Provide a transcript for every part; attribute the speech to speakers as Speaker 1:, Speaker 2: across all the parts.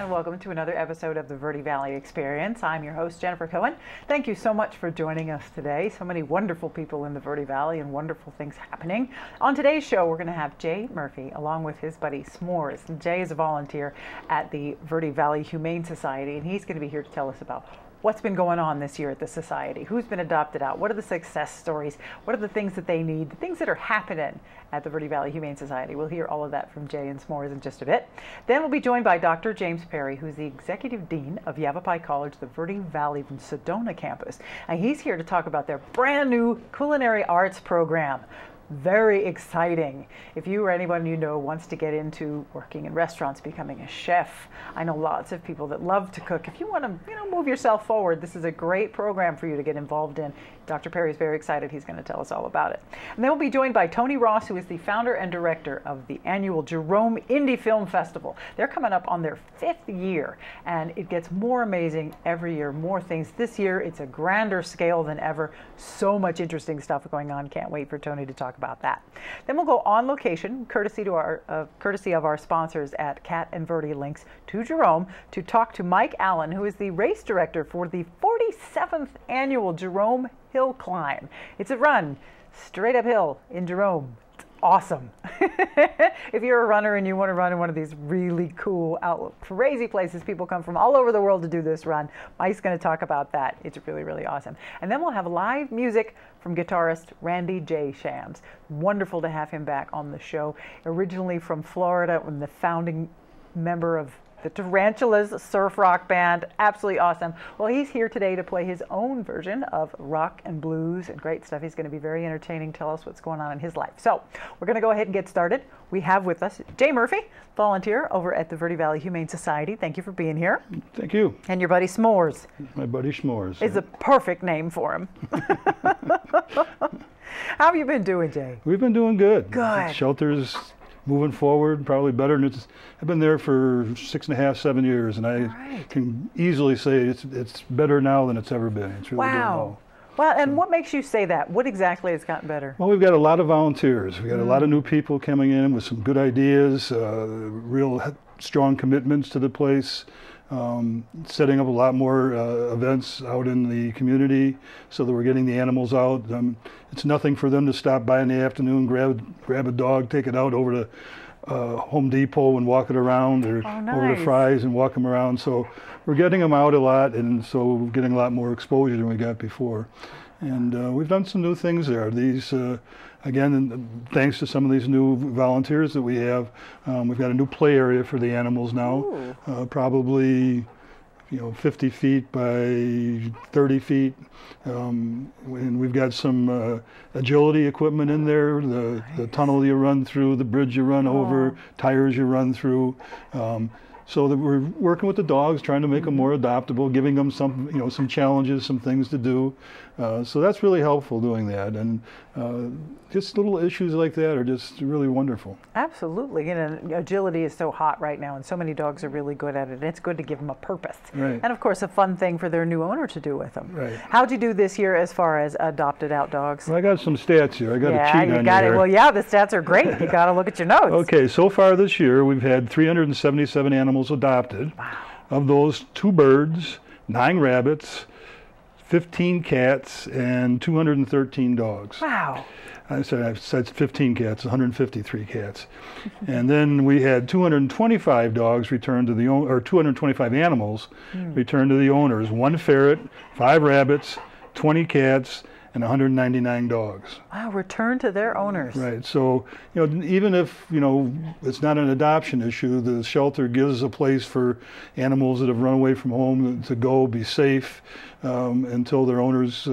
Speaker 1: and welcome to another episode of the Verde Valley Experience. I'm your host, Jennifer Cohen. Thank you so much for joining us today. So many wonderful people in the Verde Valley and wonderful things happening. On today's show, we're going to have Jay Murphy along with his buddy S'mores. And Jay is a volunteer at the Verde Valley Humane Society, and he's going to be here to tell us about what's been going on this year at the Society, who's been adopted out, what are the success stories, what are the things that they need, the things that are happening at the Verde Valley Humane Society. We'll hear all of that from Jay and S'mores in just a bit. Then we'll be joined by Dr. James Perey, who's the Executive Dean of Yavapai College, the Verde Valley from Sedona Campus. And he's here to talk about their brand new culinary arts program. Very exciting. If you or anyone you know wants to get into working in restaurants, becoming a chef, I know lots of people that love to cook. If you want to, move yourself forward, this is a great program for you to get involved in. Dr. Perry is very excited. He's going to tell us all about it. And then we'll be joined by Toni, who is the founder and director of the Annual Jerome Indie Film Festival. They're coming up on their 5th year, and it gets more amazing every year, more things. This year, it's a grander scale than ever. So much interesting stuff going on. Can't wait for Toni to talk about that. Then we'll go on location, courtesy of our sponsors at Cat and Verde Links, to Jerome to talk to Mike Allen, who is the race director for the 47th Annual Jerome Hill Climb. It's a run straight uphill in Jerome. It's awesome. If you're a runner and you want to run in one of these really cool, crazy places, people come from all over the world to do this run. Mike's going to talk about that. It's really, really awesome. And then we'll have live music from guitarist Randy J. Shams. Wonderful to have him back on the show. Originally from Florida, and the founding member of the Tarantulas surf rock band. Absolutely awesome. Well, he's here today to play his own version of rock and blues and great stuff. He's going to be very entertaining, tell us what's going on in his life. So we're going to go ahead and get started. We have with us Jay Murphy, volunteer over at the Verde Valley Humane Society. Thank you for being here.
Speaker 2: Thank you.
Speaker 1: And your buddy S'mores.
Speaker 2: My buddy S'mores.
Speaker 1: Is a perfect name for him. How have you been doing, Jay?
Speaker 2: We've been doing good.
Speaker 1: Good.
Speaker 2: The shelter's moving forward, probably better. And I've been there for 6.5, 7 years, and I can easily say it's better now than it's ever been. It's really doing well.
Speaker 1: Well, and what makes you say that? What exactly has gotten better?
Speaker 2: Well, we've got a lot of volunteers. We've got a lot of new people coming in with some good ideas, real strong commitments to the place. Setting up a lot more events out in the community so that we're getting the animals out. It's nothing for them to stop by in the afternoon, grab a dog, take it out over to Home Depot and walk it around, or over to Fry's and walk them around. So we're getting them out a lot, and so we're getting a lot more exposure than we got before. And we've done some new things there. These, again, thanks to some of these new volunteers that we have, we've got a new play area for the animals now, probably 50 feet by 30 feet. And we've got some agility equipment in there, the tunnel you run through, the bridge you run over, tires you run through. So that we're working with the dogs, trying to make them more adoptable, giving them some, some challenges, some things to do. So that's really helpful doing that, and just little issues like that are just really wonderful.
Speaker 1: Absolutely, and agility is so hot right now, and so many dogs are really good at it. And it's good to give them a purpose, and of course, a fun thing for their new owner to do with them. How'd you do this year as far as adopted out dogs?
Speaker 2: Well, I got some stats here. I got a cheat on you
Speaker 1: got it. Well, yeah, the stats are great. You got to look at your notes.
Speaker 2: Okay, so far this year, we've had 377 animals adopted. Wow. Of those, 2 birds, 9 rabbits, 15 cats, and 213 dogs.
Speaker 1: Wow.
Speaker 2: I said 15 cats, 153 cats. And then we had 225 dogs returned to the owner, or 225 animals returned to the owners. 1 ferret, 5 rabbits, 20 cats, and 199 dogs.
Speaker 1: Wow, returned to their owners.
Speaker 2: Right, so, even if, it's not an adoption issue, the shelter gives a place for animals that have run away from home to go, be safe, until their owners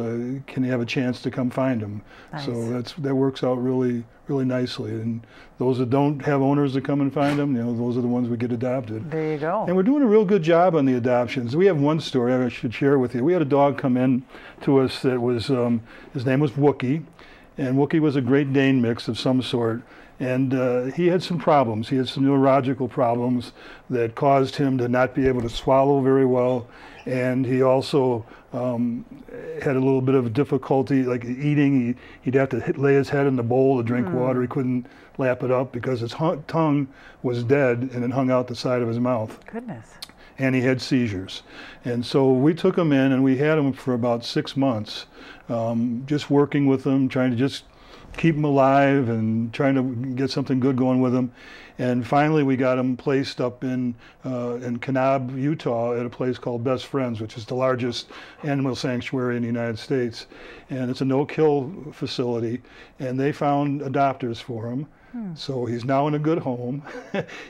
Speaker 2: can have a chance to come find them. Nice. So that works out really, really nicely. And those that don't have owners that come and find them, those are the ones we get adopted.
Speaker 1: There you go.
Speaker 2: And we're doing a real good job on the adoptions. We have one story I should share with you. We had a dog come in to us that was, his name was Wookie, and Wookie was a Great Dane mix of some sort. And he had some problems. He had some neurological problems that caused him to not be able to swallow very well. And he also had a little bit of difficulty, like eating. He'd have to lay his head in the bowl to drink water. He couldn't lap it up because his tongue was dead and it hung out the side of his mouth.
Speaker 1: Goodness.
Speaker 2: and he had seizures. And so we took him in, and we had him for about 6 months, just working with him, trying to just keep him alive and trying to get something good going with him. And finally we got him placed up in Kanab, Utah, at a place called Best Friends, which is the largest animal sanctuary in the United States. And it's a no-kill facility, and they found adopters for him. So he's now in a good home.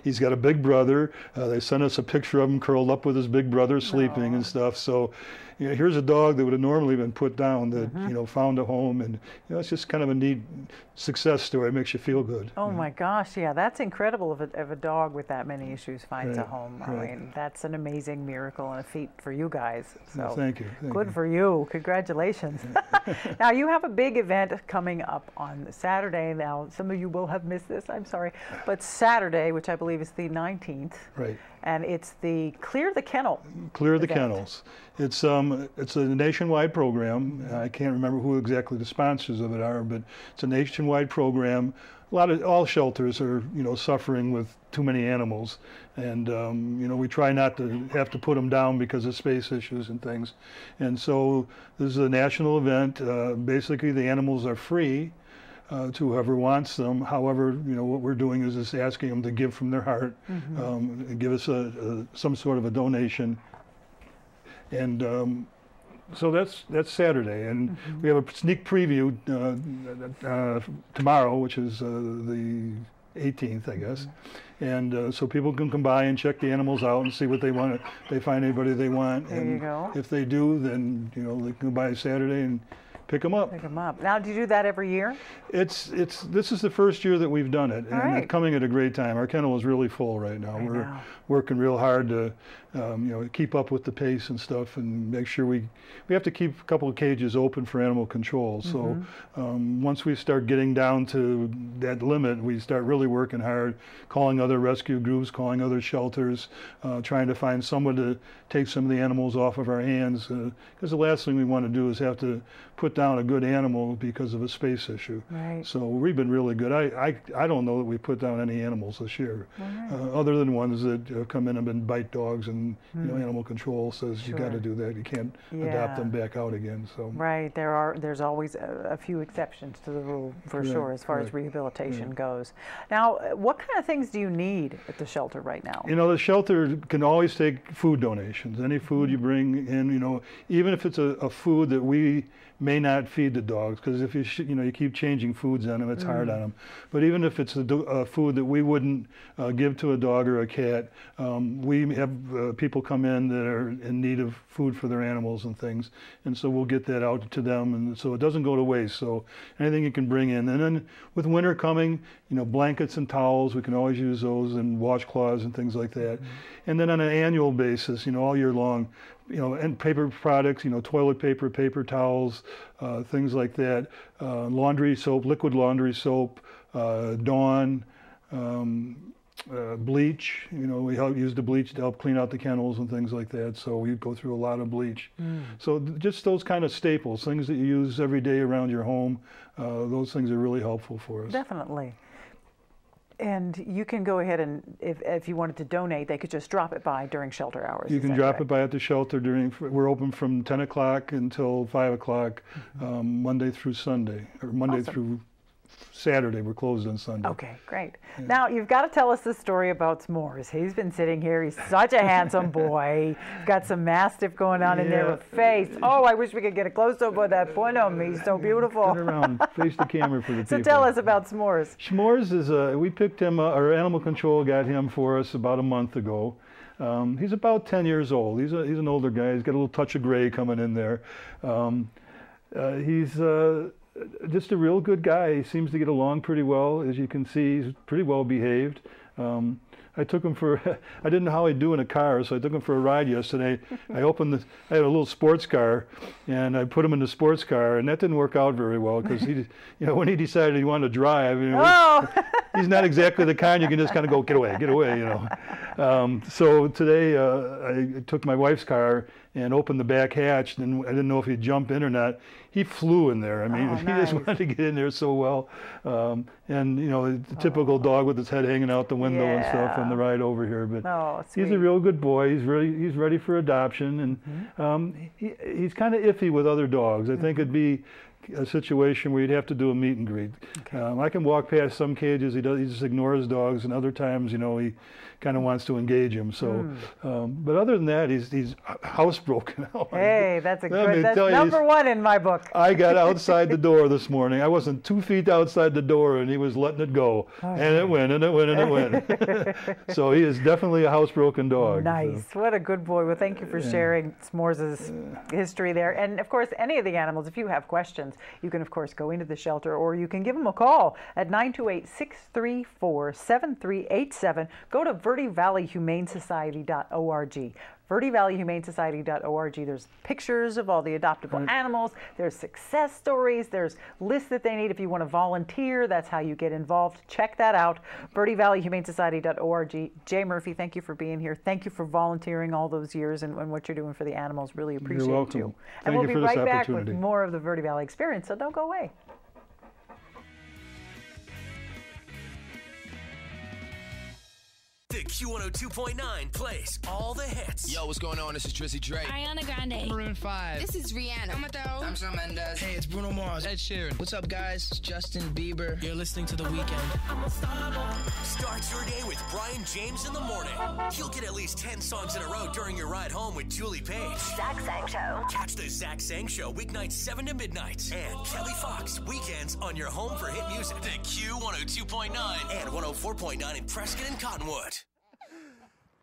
Speaker 2: He's got a big brother. They sent us a picture of him curled up with his big brother sleeping and stuff. So, you know, here's a dog that would have normally been put down that, you know, found a home. And, you know, it's just kind of a neat success story. It makes you feel good.
Speaker 1: Oh my gosh, yeah, that's incredible if a dog with that many issues finds a home. I mean, that's an amazing miracle and a feat for you guys. So
Speaker 2: thank you.
Speaker 1: Good for you. Congratulations. Now, you have a big event coming up on Saturday. Now, some of you will have missed this, I'm sorry, but Saturday, which I believe is the 19th.
Speaker 2: Right.
Speaker 1: And it's the Clear the Kennel.
Speaker 2: Clear the Kennels. It's a nationwide program. I can't remember who exactly the sponsors of it are, but it's a nationwide program. All shelters are, you know, suffering with too many animals, and you know, we try not to have to put them down because of space issues and things. And so this is a national event. Basically, the animals are free to whoever wants them. However, you know, what we're doing is just asking them to give from their heart, and give us some sort of a donation. And so that's Saturday, and we have a sneak preview tomorrow, which is the 18th, I guess. And so people can come by and check the animals out and see what they want. If they find anybody they want,
Speaker 1: there you go.
Speaker 2: If they do, then, you know, they can go by Saturday and pick them up.
Speaker 1: Pick them up. Now, do you do that every year?
Speaker 2: This is the first year that we've done it, and it's coming at a great time. Our kennel is really full right now. We're working real hard to, you know, keep up with the pace and stuff, and make sure we have to keep a couple of cages open for animal control. So once we start getting down to that limit, we start really working hard, calling other rescue groups, calling other shelters, trying to find someone to take some of the animals off of our hands, because the last thing we want to do is have to put down a good animal because of a space issue.
Speaker 1: Right.
Speaker 2: So we've been really good. I don't know that we put down any animals this year, other than ones that come in and been bite dogs, and you know, animal control says you got to do that. You can't adopt them back out again. So
Speaker 1: there's always a few exceptions to the rule for sure as far as rehabilitation goes. Now, what kind of things do you need at the shelter right now? You
Speaker 2: know, the shelter can always take food donations. Any food you bring in, you know, even if it's a food that we may not feed the dogs, because if you keep changing foods on them, it's hard on them. But even if it's a food that we wouldn't give to a dog or a cat, we have people come in that are in need of food for their animals and things, and so we'll get that out to them, and so it doesn't go to waste. So anything you can bring in, and then with winter coming, you know, blankets and towels, we can always use those, and washcloths and things like that. And then on an annual basis, you know, all year long, you know, and paper products, you know, toilet paper, paper towels, things like that, laundry soap, liquid laundry soap, Dawn, bleach. You know, we use the bleach to help clean out the kennels and things like that. So we go through a lot of bleach. So just those kind of staples, things that you use every day around your home, those things are really helpful for us.
Speaker 1: Definitely. And you can go ahead and, if you wanted to donate, they could just drop it by during shelter hours.
Speaker 2: You can drop it by at the shelter we're open from 10 o'clock until 5 o'clock, Monday through Sunday, or Monday through Saturday. We're closed on Sunday.
Speaker 1: Okay, great. Yeah. Now, you've got to tell us the story about S'mores. He's been sitting here. He's such a handsome boy. Got some Mastiff going on in there with face. Oh, I wish we could get a close-up of that point on me. He's so beautiful.
Speaker 2: Turn around, face the camera for the people.
Speaker 1: So tell us about S'mores.
Speaker 2: S'mores is, we picked him, our animal control got him for us about a month ago. He's about 10 years old. He's an older guy. He's got a little touch of gray coming in there. He's just a real good guy. He seems to get along pretty well. As you can see, he's pretty well behaved. I took him for, I didn't know how he'd do in a car, so I took him for a ride yesterday. I had a little sports car, and I put him in the sports car, and that didn't work out very well, because he, you know, when he decided he wanted to drive, you know, he's not exactly the kind you can just kind of go, get away, you know. So today I took my wife's car, and opened the back hatch, and I didn't know if he'd jump in or not. He flew in there. I mean, he just wanted to get in there so well. And, you know, the typical dog with his head hanging out the window and stuff on the ride over here. But he's a real good boy. He's ready for adoption. And he's kind of iffy with other dogs. I think it'd be a situation where you'd have to do a meet and greet. I can walk past some cages, he just ignores dogs, and other times, you know, he kind of wants to engage him. So, but other than that, he's housebroken out.
Speaker 1: Hey, that's that's number one in my book.
Speaker 2: I got outside the door this morning. I wasn't 2 feet outside the door, and he was letting it go, and it went, and it went, and it went. So he is definitely a housebroken dog.
Speaker 1: Nice. So. What a good boy. Well, thank you for sharing S'mores' history there. And of course, any of the animals, if you have questions, you can of course go into the shelter, or you can give them a call at 928-634-7387. Go to VerdeValleyHumaneSociety.org. VerdeValleyHumaneSociety.org. There's pictures of all the adoptable animals. There's success stories. There's lists that they need if you want to volunteer. That's how you get involved. Check that out. VerdeValleyHumaneSociety.org. Jay Murphy, thank you for being here. Thank you for volunteering all those years and what you're doing for the animals. Really appreciate
Speaker 2: You're welcome.
Speaker 1: you.
Speaker 2: Thank
Speaker 1: And we'll
Speaker 2: you
Speaker 1: be
Speaker 2: for this
Speaker 1: right back with
Speaker 2: opportunity.
Speaker 1: more of the Verde Valley Experience, so don't go away.
Speaker 3: The Q102.9 plays all the hits.
Speaker 4: Yo, what's going on? This is Drizzy Drake.
Speaker 5: Ariana Grande.
Speaker 6: Maroon 5.
Speaker 5: This is Rihanna.
Speaker 6: I'm Shawn Mendes.
Speaker 4: Hey, it's Bruno Mars.
Speaker 6: Ed Sheeran.
Speaker 4: What's up, guys? It's Justin Bieber.
Speaker 6: You're listening to The Weeknd.
Speaker 3: Start your day with Brian James in the morning. You'll get at least 10 songs in a row during your ride home with Julie Page.
Speaker 7: Zach Sang Show.
Speaker 3: Catch the Zach Sang Show weeknights 7 to midnight. And Kelly Fox weekends on your home for hit music. The Q102.9 and 104.9 in Prescott and Cottonwood.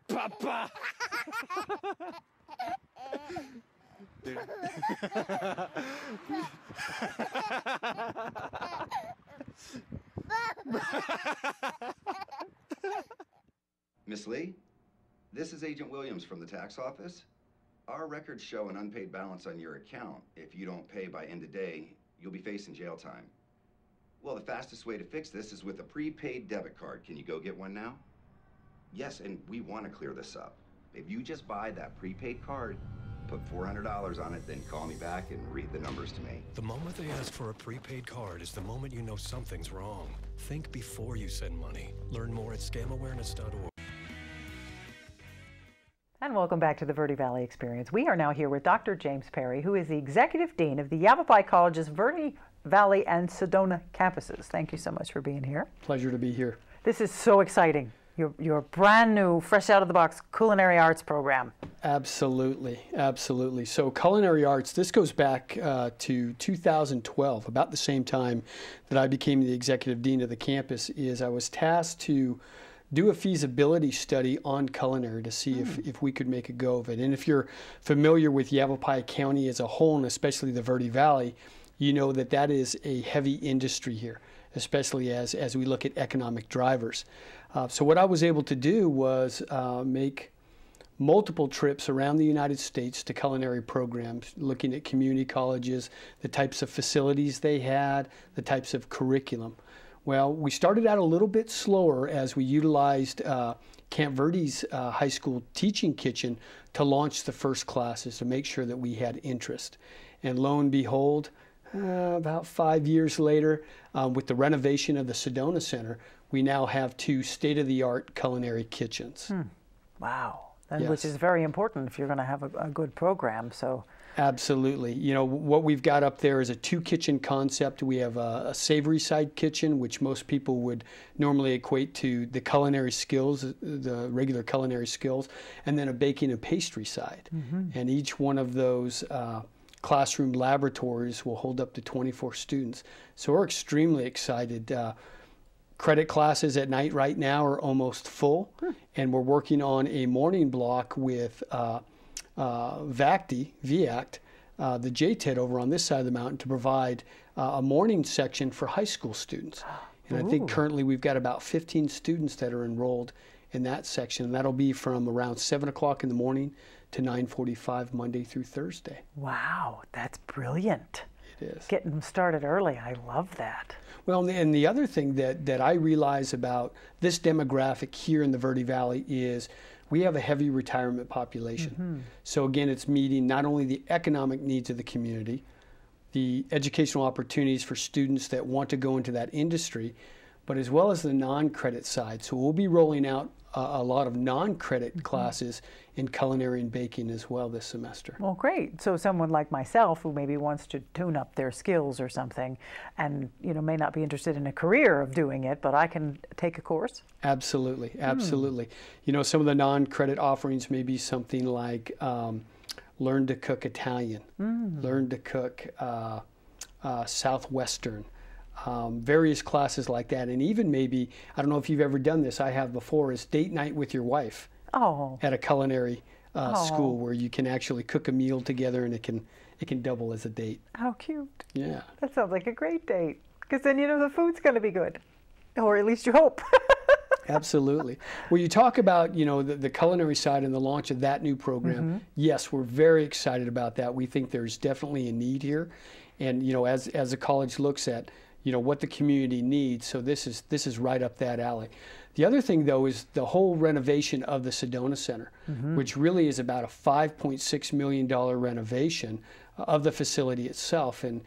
Speaker 6: Papa!
Speaker 8: Miss Lee, this is Agent Williams from the tax office. Our records show an unpaid balance on your account. If you don't pay by end of day, you'll be facing jail time. Well, the fastest way to fix this is with a prepaid debit card. Can you go get one now? Yes, and we want to clear this up. If you just buy that prepaid card, put $400 on it, then call me back and read the numbers to me.
Speaker 9: The moment they ask for a prepaid card is the moment you know something's wrong. Think before you send money. Learn more at scamawareness.org.
Speaker 1: And welcome back to the Verde Valley Experience. We are now here with Dr. James Perey, who is the Executive Dean of the Yavapai College's Verde Valley and Sedona campuses. Thank you so much for being here.
Speaker 10: Pleasure to be here.
Speaker 1: This is so exciting. Your brand new, fresh out of the box culinary arts program.
Speaker 10: Absolutely, absolutely. So culinary arts, this goes back to 2012, about the same time that I became the executive dean of the campus. I was tasked to do a feasibility study on culinary to see if we could make a go of it. And if you're familiar with Yavapai County as a whole, and especially the Verde Valley, you know that that is a heavy industry here, especially as we look at economic drivers. So what I was able to do was make multiple trips around the United States to culinary programs, looking at community colleges, the types of facilities they had, the types of curriculum. Well, we started out a little bit slower as we utilized Camp Verde's high school teaching kitchen to launch the first classes to make sure that we had interest. And lo and behold, about 5 years later, with the renovation of the Sedona Center, we now have 2 state-of-the-art culinary kitchens.
Speaker 1: Wow. And
Speaker 10: Yes.
Speaker 1: which is very important if you're going to have a good program. So
Speaker 10: Absolutely. You know, what we've got up there is a 2-kitchen concept. We have a savory side kitchen, which most people would normally equate to the culinary skills, the regular culinary skills, and then a baking and pastry side. And each one of those classroom laboratories will hold up to 24 students. So we're extremely excited. Credit classes at night right now are almost full, and we're working on a morning block with VACT, the JTED over on this side of the mountain, to provide a morning section for high school students. And I think currently we've got about 15 students that are enrolled in that section. And that'll be from around 7 o'clock in the morning to 9:45 Monday through Thursday.
Speaker 1: wow, that's brilliant.
Speaker 10: It is.
Speaker 1: Getting them started early. I love that.
Speaker 10: Well, and the other thing that I realize about this demographic here in the Verde Valley is we have a heavy retirement population. So again, it's meeting not only the economic needs of the community, the educational opportunities for students that want to go into that industry, but as well as the non-credit side. So we'll be rolling out a lot of non-credit classes in culinary and baking as well this semester.
Speaker 1: Well, great. So someone like myself who maybe wants to tune up their skills or something and, you know, may not be interested in a career of doing it, but I can take a course?
Speaker 10: Absolutely, absolutely. You know, some of the non-credit offerings may be something like learn to cook Italian, learn to cook Southwestern, various classes like that. And even maybe, I don't know if you've ever done this, I have before, is date night with your wife at a culinary school where you can actually cook a meal together and it can double as a date.
Speaker 1: How cute.
Speaker 10: Yeah.
Speaker 1: That sounds like a great date, because then you know the food's going to be good, or at least you hope.
Speaker 10: Absolutely. Well, you talk about, you know, the culinary side and the launch of that new program. Yes, we're very excited about that. We think there's definitely a need here. And, you know, as the college looks at, you know, what the community needs, so this is right up that alley. The other thing, though, is the whole renovation of the Sedona Center, which really is about a $5.6 million renovation of the facility itself. And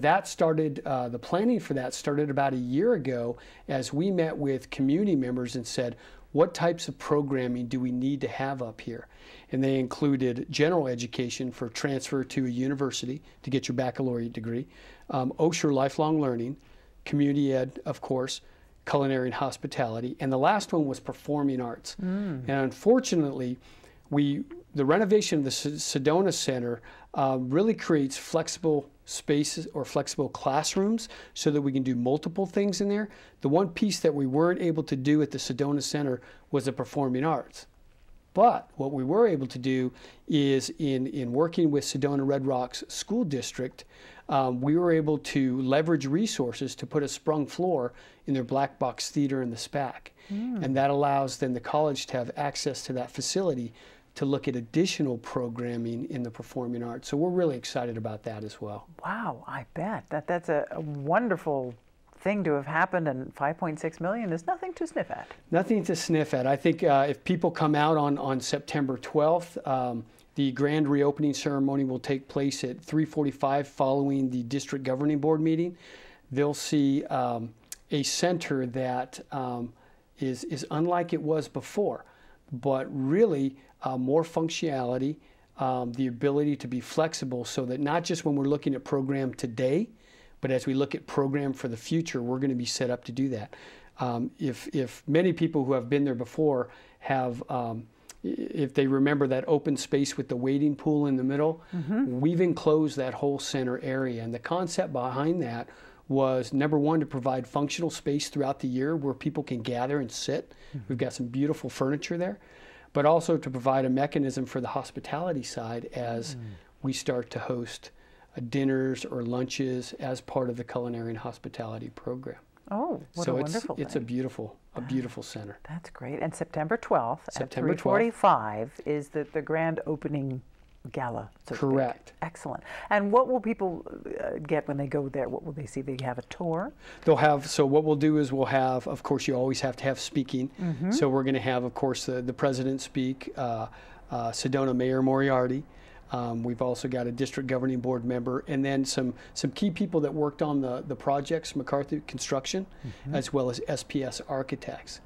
Speaker 10: that started, the planning for that started about a year ago as we met with community members and said, what types of programming do we need to have up here? And they included general education for transfer to a university to get your baccalaureate degree, OSHR lifelong learning, community ed, of course, culinary and hospitality, and the last one was performing arts. And unfortunately, the renovation of the Sedona Center really creates flexible spaces or flexible classrooms so that we can do multiple things in there. The one piece that we weren't able to do at the Sedona Center was the performing arts. But what we were able to do is in working with Sedona Red Rocks School District, we were able to leverage resources to put a sprung floor in their black box theater in the SPAC. And that allows then the college to have access to that facility to look at additional programming in the performing arts. So we're really excited about that as well.
Speaker 1: Wow, I bet. That's a wonderful thing to have happened, and $5.6 million is nothing to sniff at.
Speaker 10: Nothing to sniff at. I think if people come out on September 12th, the grand reopening ceremony will take place at 3:45 following the district governing board meeting. They'll see a center that is unlike it was before, but really more functionality, the ability to be flexible so that not just when we're looking at program today, but as we look at program for the future, we're going to be set up to do that. If many people who have been there before have, if they remember that open space with the wading pool in the middle, we've enclosed that whole center area. And the concept behind that was, number one, to provide functional space throughout the year where people can gather and sit. We've got some beautiful furniture there, but also to provide a mechanism for the hospitality side as we start to host dinners or lunches as part of the culinary and hospitality program.
Speaker 1: Oh, what a wonderful thing.
Speaker 10: It's a beautiful center.
Speaker 1: That's great. And September 12th
Speaker 10: September
Speaker 1: at 3:45 is the grand opening gala. So
Speaker 10: correct.
Speaker 1: Excellent. And what will people get when they go there? What will they see? They have a tour?
Speaker 10: They'll have, so what we'll do is we'll have, of course, you always have to have speaking. So we're going to have, of course, the president speak, Sedona Mayor Moriarty. We've also got a district governing board member, and then some key people that worked on the projects, McCarthy Construction, as well as SPS Architects.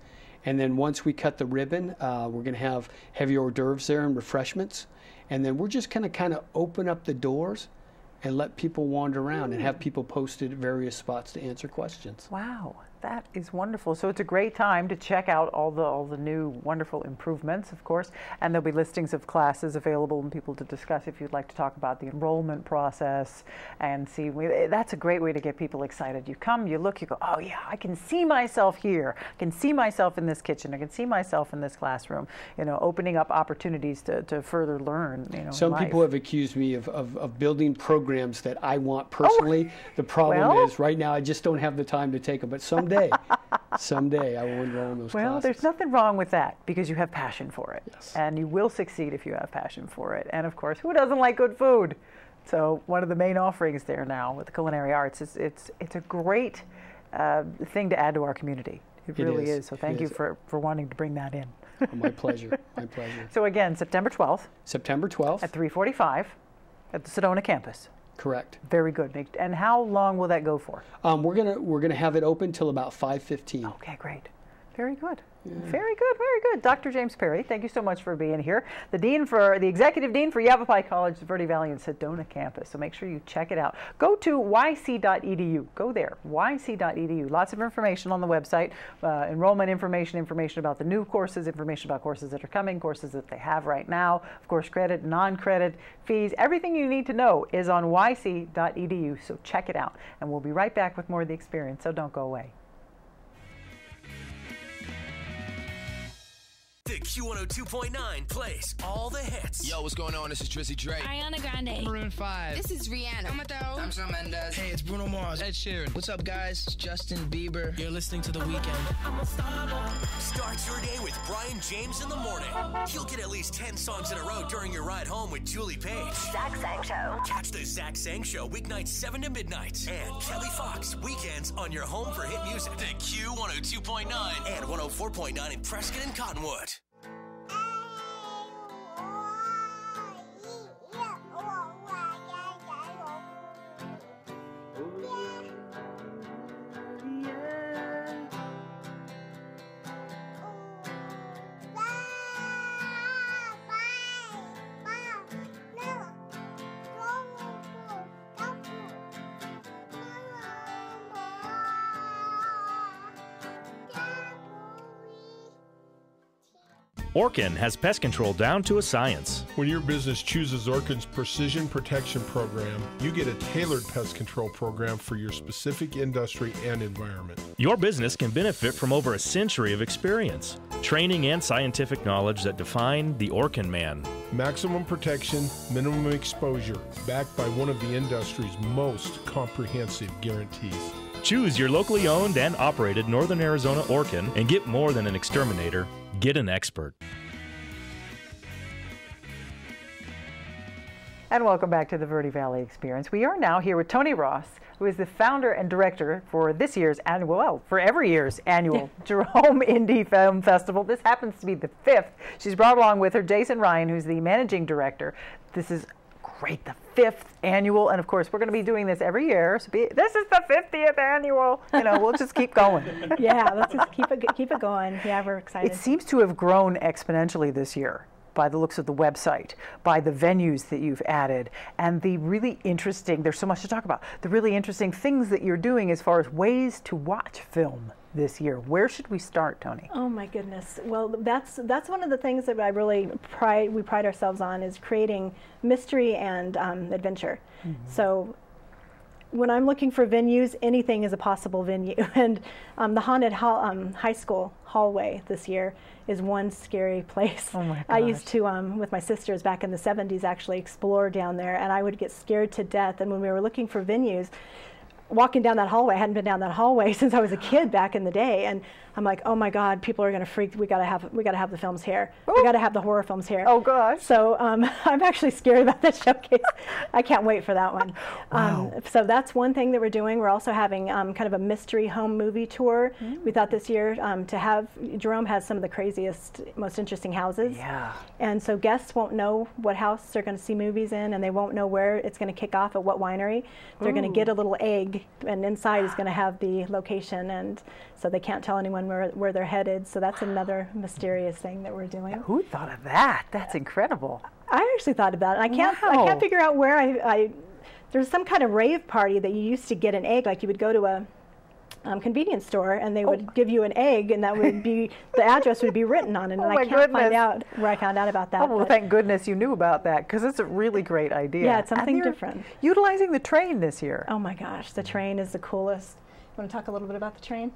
Speaker 10: And then once we cut the ribbon, we're going to have heavy hors d'oeuvres there and refreshments. And then we're just going to kind of open up the doors and let people wander around and have people posted at various spots to answer questions.
Speaker 1: Wow, that is wonderful. So it's a great time to check out all the new wonderful improvements, of course, and there'll be listings of classes available and people to discuss if you'd like to talk about the enrollment process and see. That's a great way to get people excited. You come, you look, you go, oh yeah, I can see myself here. I can see myself in this kitchen. I can see myself in this classroom. You know, opening up opportunities to further learn. You know,
Speaker 10: some people have accused me of building programs that I want personally. The problem is right now I just don't have the time to take them, but someday I will enroll in those classes.
Speaker 1: Well, there's nothing wrong with that because you have passion for it.
Speaker 10: Yes.
Speaker 1: And you will succeed if you have passion for it. And of course, who doesn't like good food? So one of the main offerings there now with the culinary arts is it's a great thing to add to our community. It really is. So thank you for wanting to bring that in.
Speaker 10: Oh, my pleasure. My pleasure.
Speaker 1: So again, September 12th.
Speaker 10: September 12th.
Speaker 1: At 3:45 at the Sedona Campus.
Speaker 10: Correct.
Speaker 1: Very good. And how long will that go for?
Speaker 10: We're gonna have it open till about 5:15.
Speaker 1: Okay, great. Very good. Yeah. Very good, very good. Dr. James Perey, thank you so much for being here. The Executive Dean for Yavapai College, the Verde Valley and Sedona Campus. So make sure you check it out. Go to YC.edu. Go there, YC.edu. Lots of information on the website, enrollment information about the new courses, information about courses that are coming, courses that they have right now, of course, credit, non-credit, fees. Everything you need to know is on YC.edu, so check it out. And we'll be right back with more of the experience, so don't go away.
Speaker 3: The Q102.9 plays all the hits.
Speaker 4: Yo, what's going on? This is Drizzy Drake.
Speaker 5: Ariana Grande.
Speaker 4: Maroon 5.
Speaker 6: This is Rihanna.
Speaker 4: I'm Shawn Mendes. Hey, it's Bruno Mars. Ed Sheeran. What's up, guys? It's Justin Bieber.
Speaker 6: You're listening to The Weeknd.
Speaker 3: Start your day with Brian James in the morning. You'll get at least 10 songs in a row during your ride home with Julie Page.
Speaker 5: Zach Sang Show.
Speaker 3: Catch the Zach Sang Show weeknights 7 to midnight. And Kelly Fox weekends on your home for hit music. The Q102.9 and 104.9 in Prescott and Cottonwood.
Speaker 7: Orkin has pest control down to a science.
Speaker 11: When your business chooses Orkin's Precision Protection Program, you get a tailored pest control program for your specific industry and environment.
Speaker 7: Your business can benefit from over a century of experience, training, and scientific knowledge that define the Orkin man.
Speaker 11: Maximum protection, minimum exposure, backed by one of the industry's most comprehensive guarantees.
Speaker 7: Choose your locally owned and operated Northern Arizona Orkin and get more than an exterminator. Get an expert.
Speaker 1: And welcome back to the Verde Valley Experience. We are now here with Toni Ross, who is the founder and director for this year's annual, well, for every year's annual Jerome Indie Film Festival. This happens to be the 5th. She's brought along with her Jason Ryan, who's the managing director. This is great, the 5th annual, and of course we're going to be doing this every year. So this is the 50th annual. You know, we'll just keep going.
Speaker 12: Yeah, let's just keep it going. Yeah, we're excited.
Speaker 1: It seems to have grown exponentially this year by the looks of the website, by the venues that you've added, and the really interesting, there's so much to talk about, the really interesting things that you're doing as far as ways to watch film this year. Where should we start, Toni?
Speaker 12: Oh my goodness. Well, that's one of the things that we pride ourselves on, is creating mystery and adventure. Mm-hmm. So when I'm looking for venues, anything is a possible venue. And the haunted high school hallway this year is one scary place.
Speaker 1: Oh my gosh.
Speaker 12: I used to, with my sisters back in the 70s, actually explore down there, and I would get scared to death. And when we were looking for venues, walking down that hallway, I hadn't been down that hallway since I was a kid back in the day, and I'm like, oh my God, people are going to freak. We got to have the films here.
Speaker 1: Ooh.
Speaker 12: We got to have the horror films here.
Speaker 1: Oh gosh.
Speaker 12: So I'm actually scared about that showcase. I can't wait for that one.
Speaker 1: Wow.
Speaker 12: So that's one thing that we're doing. We're also having kind of a mystery home movie tour. We thought this year to have, Jerome has some of the craziest, most interesting houses.
Speaker 1: Yeah.
Speaker 12: And so guests won't know what house they're going to see movies in, and they won't know where it's going to kick off at what winery. They're going to get a little egg, and inside is going to have the location, and so they can't tell anyone where they're headed. So that's another mysterious thing that we're doing.
Speaker 1: Who thought of that? That's incredible.
Speaker 12: I actually thought about it. I can't figure out where there's some kind of rave party that you used to get an egg, like you would go to a convenience store and they would give you an egg, and that would be, the address would be written on it, and I can't find out where I found out about that.
Speaker 1: Oh, well, thank goodness you knew about that, because it's a really great idea.
Speaker 12: Yeah, it's something different.
Speaker 1: Utilizing the train this year.
Speaker 12: Oh my gosh, the train is the coolest. You want to talk a little bit about the train?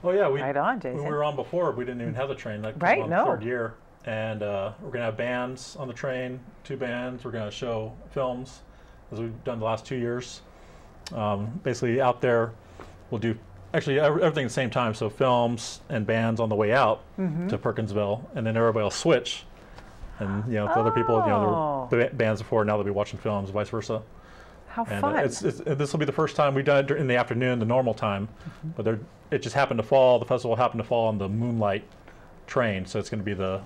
Speaker 13: Oh yeah,
Speaker 1: right on, Jason.
Speaker 13: When we were on before, we didn't even have the train. Like
Speaker 1: right,
Speaker 13: on
Speaker 1: no.
Speaker 13: the 3rd year, and we're gonna have bands on the train, 2 bands. We're gonna show films, as we've done the last 2 years. Basically, out there, we'll do actually everything at the same time. So films and bands on the way out to Perkinsville, and then everybody will switch and the other people, there were bands before. Now they'll be watching films, vice versa.
Speaker 1: How
Speaker 13: and
Speaker 1: fun!
Speaker 13: This will be the first time we've done it in the afternoon, the normal time, but it just happened to fall. The festival happened to fall on the Moonlight train, so it's going to be the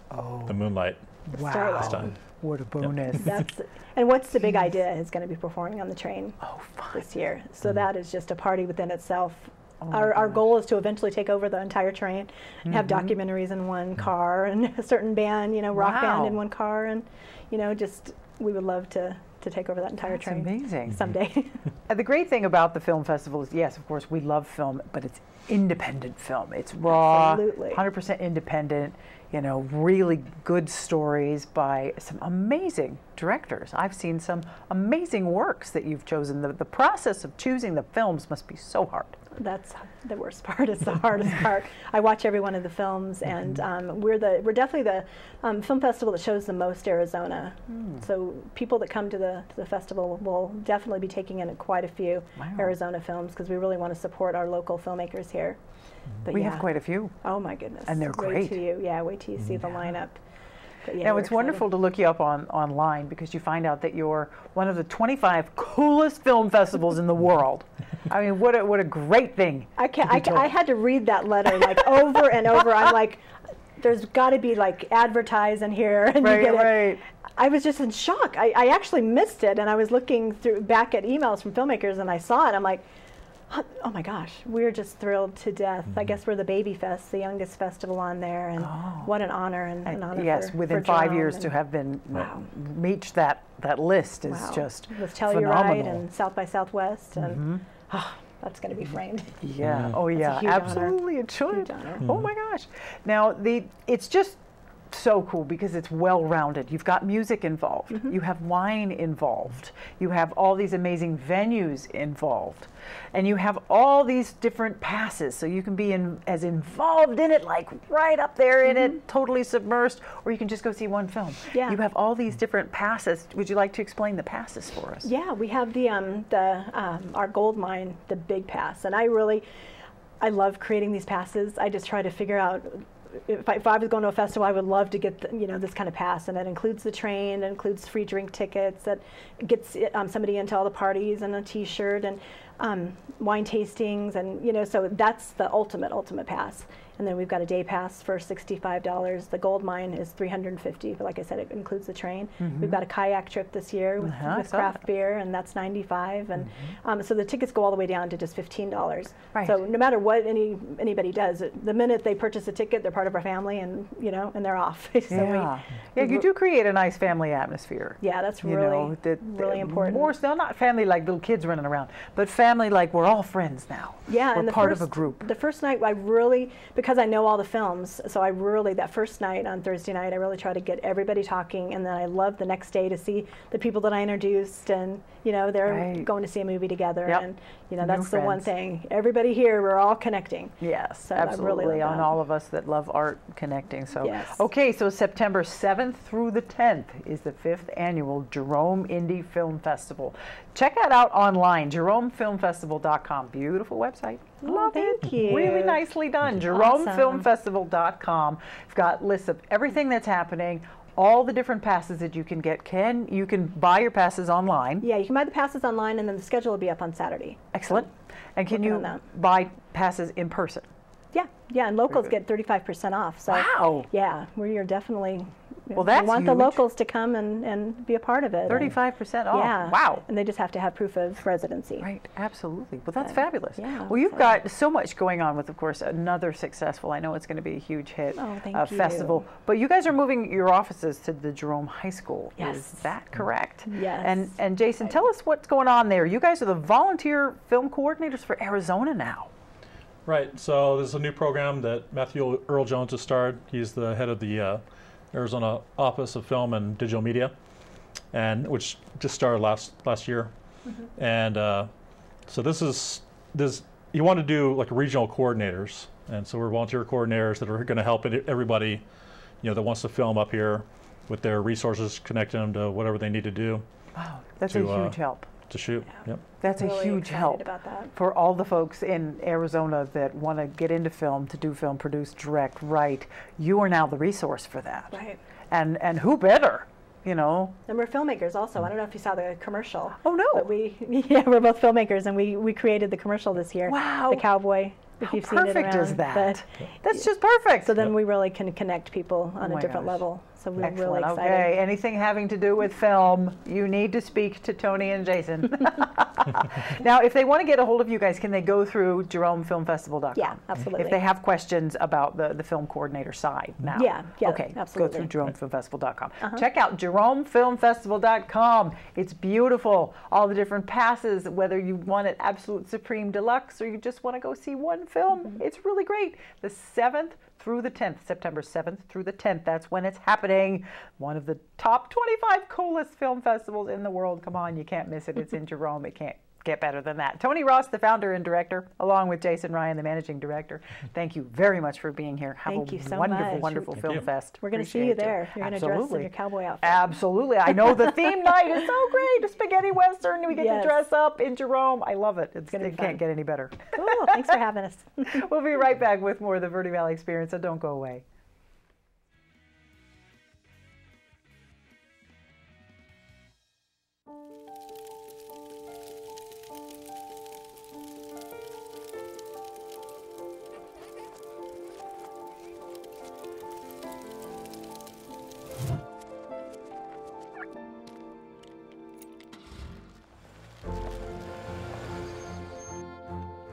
Speaker 13: Moonlight this time.
Speaker 1: What a bonus!
Speaker 12: And what's the big idea is going to be performing on the train this year. So that is just a party within itself. Our goal is to eventually take over the entire train and have documentaries in one car and a certain band, rock band in one car, and just we would love to take over that entire train.
Speaker 1: Amazing.
Speaker 12: Someday.
Speaker 1: The great thing about the film festival is, yes, of course, we love film, but it's independent film. It's raw, 100% independent, really good stories by some amazing directors. I've seen some amazing works that you've chosen. The process of choosing the films must be so hard.
Speaker 12: That's the worst part. It's the hardest part. I watch every one of the films, and we're definitely the film festival that shows the most Arizona. So people that come to the festival will definitely be taking in quite a few Arizona films, because we really want to support our local filmmakers here. But
Speaker 1: we have quite a few.
Speaker 12: Oh my goodness!
Speaker 1: And they're great.
Speaker 12: Wait till you see the lineup. But
Speaker 1: now it's wonderful to look you up online, because you find out that you're one of the 25 coolest film festivals in the world. I mean, what a great thing!
Speaker 12: I had to read that letter over and over. I'm like, there's got to be advertise in here, and you get it. I was just in shock. I actually missed it, and I was looking back at emails from filmmakers, and I saw it. I'm like, oh my gosh, we're just thrilled to death. I guess we're the Baby Fest, the youngest festival on there, and what an honor and an honor.
Speaker 1: Yes, within 5 years to have been reached that list is just
Speaker 12: with Telluride and South by Southwest, and that's going to be framed.
Speaker 1: Yeah. Oh yeah, absolutely, it should. Oh my gosh. Now it's just so cool because it's well-rounded. You've got music involved. You have wine involved. You have all these amazing venues involved. And you have all these different passes, so you can be as involved in it, right up there in it, totally submersed, or you can just go see one film.
Speaker 12: Yeah.
Speaker 1: You have all these different passes. Would you like to explain the passes for us?
Speaker 12: Yeah, we have our gold mine, the big pass, and I love creating these passes. I just try to figure out, if I was going to a festival, I would love to get this kind of pass, and it includes the train, it includes free drink tickets, that gets somebody into all the parties, and a T-shirt, and wine tastings, and so that's the ultimate pass. And then we've got a day pass for $65. The gold mine is $350, but like I said, it includes the train. We've got a kayak trip this year with craft beer, and that's $95. And so the tickets go all the way down to just $15.
Speaker 1: Right.
Speaker 12: So no matter what anybody does, the minute they purchase a ticket, they're part of our family, and and they're off. So
Speaker 1: you do create a nice family atmosphere.
Speaker 12: Yeah, that's really really important.
Speaker 1: More so, not family like little kids running around, but family like we're all friends now.
Speaker 12: Yeah,
Speaker 1: we're part of a group.
Speaker 12: The first night, because I know all the films, so that first night on Thursday night, I really try to get everybody talking, and then I love the next day to see the people that I introduced, and they're going to see a movie together, and that's the one thing. Everybody here, we're all connecting.
Speaker 1: Yes,
Speaker 12: so
Speaker 1: absolutely.
Speaker 12: Really
Speaker 1: on all of us that love art connecting. So
Speaker 12: yes.
Speaker 1: Okay, so September 7th through the 10th is the 5th annual Jerome Indie Film Festival. Check that out online, jeromefilmfestival.com. Beautiful website. Love it.
Speaker 12: Thank you.
Speaker 1: Really nicely done. jeromefilmfestival.com. We've got lists of everything that's happening, all the different passes that you can get. You can buy your passes online.
Speaker 12: Yeah, you can buy the passes online, and then the schedule will be up on Saturday.
Speaker 1: Excellent. And can you buy passes in person?
Speaker 12: Yeah, and locals get 35% off. So
Speaker 1: wow.
Speaker 12: Yeah, we are definitely.
Speaker 1: Well, that's
Speaker 12: we want
Speaker 1: huge.
Speaker 12: the locals to come and be a part of it.
Speaker 1: 35% off.
Speaker 12: Yeah.
Speaker 1: Wow.
Speaker 12: And they just have to have proof of residency.
Speaker 1: Right. Absolutely. Well, that's fabulous.
Speaker 12: Yeah.
Speaker 1: Well, you've got so much going on with, of course, another successful. I know it's going to be a huge hit festival. But you guys are moving your offices to the Jerome High School.
Speaker 12: Yes.
Speaker 1: Is that correct?
Speaker 12: Yes.
Speaker 1: And Jason, tell us what's going on there. You guys are the volunteer film coordinators for Arizona now.
Speaker 13: Right. So this is a new program that Matthew Earl Jones has started. He's the head of the Arizona Office of Film and Digital Media, and which just started last year. And so you want to do like regional coordinators, and so we're volunteer coordinators that are going to help everybody, that wants to film up here, with their resources, connecting them to whatever they need to do.
Speaker 1: Wow, that's a huge help.
Speaker 13: To shoot. Yep.
Speaker 1: That's
Speaker 12: really
Speaker 1: a huge help
Speaker 12: about that.
Speaker 1: for all the folks in Arizona that want to get into film, to do film, produce, direct, write. You are now the resource for that.
Speaker 12: Right.
Speaker 1: and who better? You know.
Speaker 12: And we're filmmakers also. I don't know if you saw the commercial.
Speaker 1: Oh no.
Speaker 12: But we're both filmmakers, and we created the commercial this year.
Speaker 1: Wow.
Speaker 12: The cowboy. If
Speaker 1: How
Speaker 12: you've seen it
Speaker 1: perfect
Speaker 12: around.
Speaker 1: is that?
Speaker 12: But
Speaker 1: That's just perfect.
Speaker 12: So then we really can connect people on a different level. So we're really excited.
Speaker 1: Okay, anything having to do with film, you need to speak to Toni and Jason. Now, if they want to get a hold of you guys, can they go through JeromeFilmFestival.com?
Speaker 12: Yeah, absolutely.
Speaker 1: If they have questions about the film coordinator side now.
Speaker 12: Yeah,
Speaker 1: okay,
Speaker 12: absolutely.
Speaker 1: go through JeromeFilmFestival.com. Check out JeromeFilmFestival.com. It's beautiful. All the different passes, whether you want it absolute supreme deluxe or you just want to go see one film, it's really great. The 7th through the 10th, September 7th through the 10th. That's when it's happening. One of the top 25 coolest film festivals in the world. Come on, you can't miss it. It's in Jerome. It can't get better than that. Toni Ross, the founder and director, along with Jason Ryan, the managing director. Thank you very much for being here.
Speaker 12: Thank you so
Speaker 1: wonderful,
Speaker 12: much.
Speaker 1: wonderful film fest.
Speaker 12: We're going to see you there. You're going to dress in your cowboy outfit.
Speaker 1: Absolutely. I know the theme night is so great. A spaghetti western. We get to dress up in Jerome. I love it. It can't get any better.
Speaker 12: Cool. Thanks for having us.
Speaker 1: We'll be right back with more of the Verde Valley Experience, so don't go away.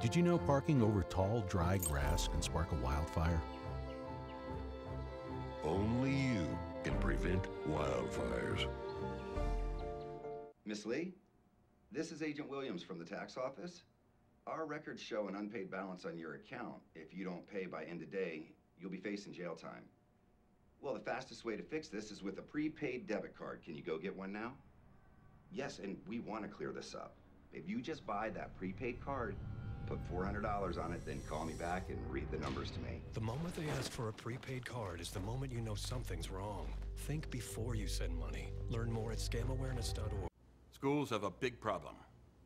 Speaker 5: Did you know parking over tall, dry grass can spark a wildfire?
Speaker 14: Only you can prevent wildfires.
Speaker 8: Miss Lee, this is Agent Williams from the tax office. Our records show an unpaid balance on your account. If you don't pay by end of day, you'll be facing jail time. Well, the fastest way to fix this is with a prepaid debit card. Can you go get one now? Yes, and we want to clear this up. If you just buy that prepaid card, put $400 on it, then call me back and read the numbers to me.
Speaker 9: The moment they ask for a prepaid card is the moment you know something's wrong. Think before you send money. Learn more at scamowareness.org.
Speaker 15: Schools have a big problem.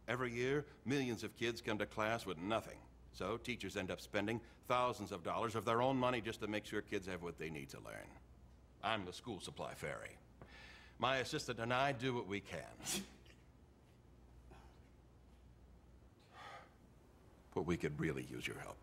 Speaker 15: Every year, millions of kids come to class with nothing. So teachers end up spending thousands of dollars of their own money just to make sure kids have what they need to learn. I'm the school supply fairy. My assistant and I do what we can. But we could really use your help.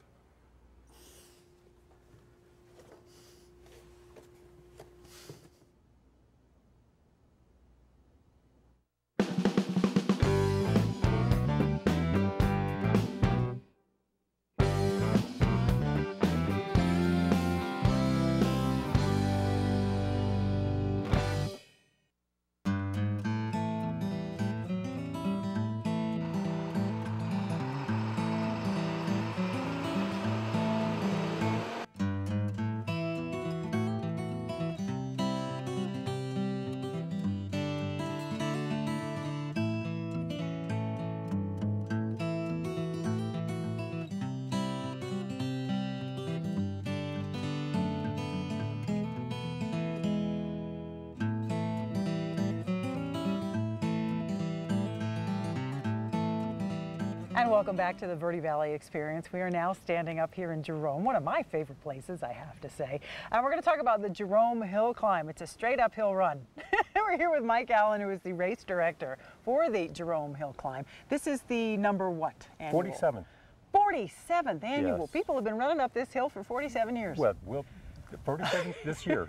Speaker 1: And welcome back to the Verde Valley Experience. We are now standing up here in Jerome, one of my favorite places, I have to say. And we're going to talk about the Jerome Hill Climb. It's a straight uphill run. We're here with Mike Allen, who is the race director for the Jerome Hill Climb. This is the number what annual?
Speaker 16: 47.
Speaker 1: 47th annual.
Speaker 16: Yes.
Speaker 1: People have been running up this hill for 47 years.
Speaker 16: Well, 47 this year.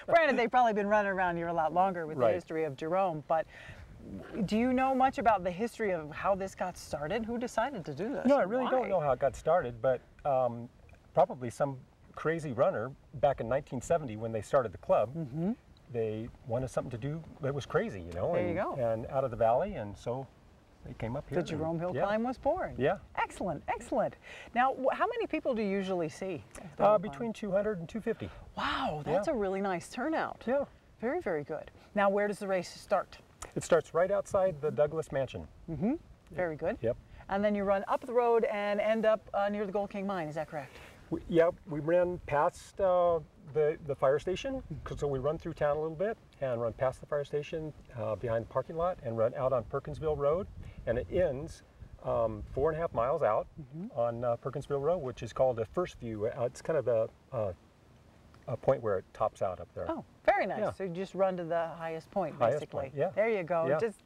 Speaker 1: Granted, they've probably been running around here a lot longer with the history of Jerome, but do you know much about the history of how this got started? Who decided to do this?
Speaker 16: No, I really don't know how it got started, but probably some crazy runner back in 1970 when they started the club, they wanted something to do that was crazy, you know,
Speaker 1: There you go.
Speaker 16: and out of the valley, and so they came up here.
Speaker 1: The Jerome Hill Climb was born.
Speaker 16: Yeah.
Speaker 1: Excellent, excellent. Now, how many people do you usually see?
Speaker 16: Between 200 and 250.
Speaker 1: Wow, that's a really nice turnout.
Speaker 16: Yeah.
Speaker 1: Very, very good. Now, where does the race start?
Speaker 16: It starts right outside the Douglas Mansion.
Speaker 1: Very good.
Speaker 16: Yep.
Speaker 1: And then you run up the road and end up near the Gold King Mine, is that correct?
Speaker 16: We ran past the fire station, so we run through town a little bit and run past the fire station behind the parking lot and run out on Perkinsville Road, and it ends 4.5 miles out on Perkinsville Road, which is called the First View. It's kind of a point where it tops out up there.
Speaker 1: Oh, Very nice.
Speaker 16: Yeah.
Speaker 1: So you just run to the highest point,
Speaker 16: Highest
Speaker 1: basically.
Speaker 16: point, yeah.
Speaker 1: There you go.
Speaker 16: Yeah.
Speaker 1: Just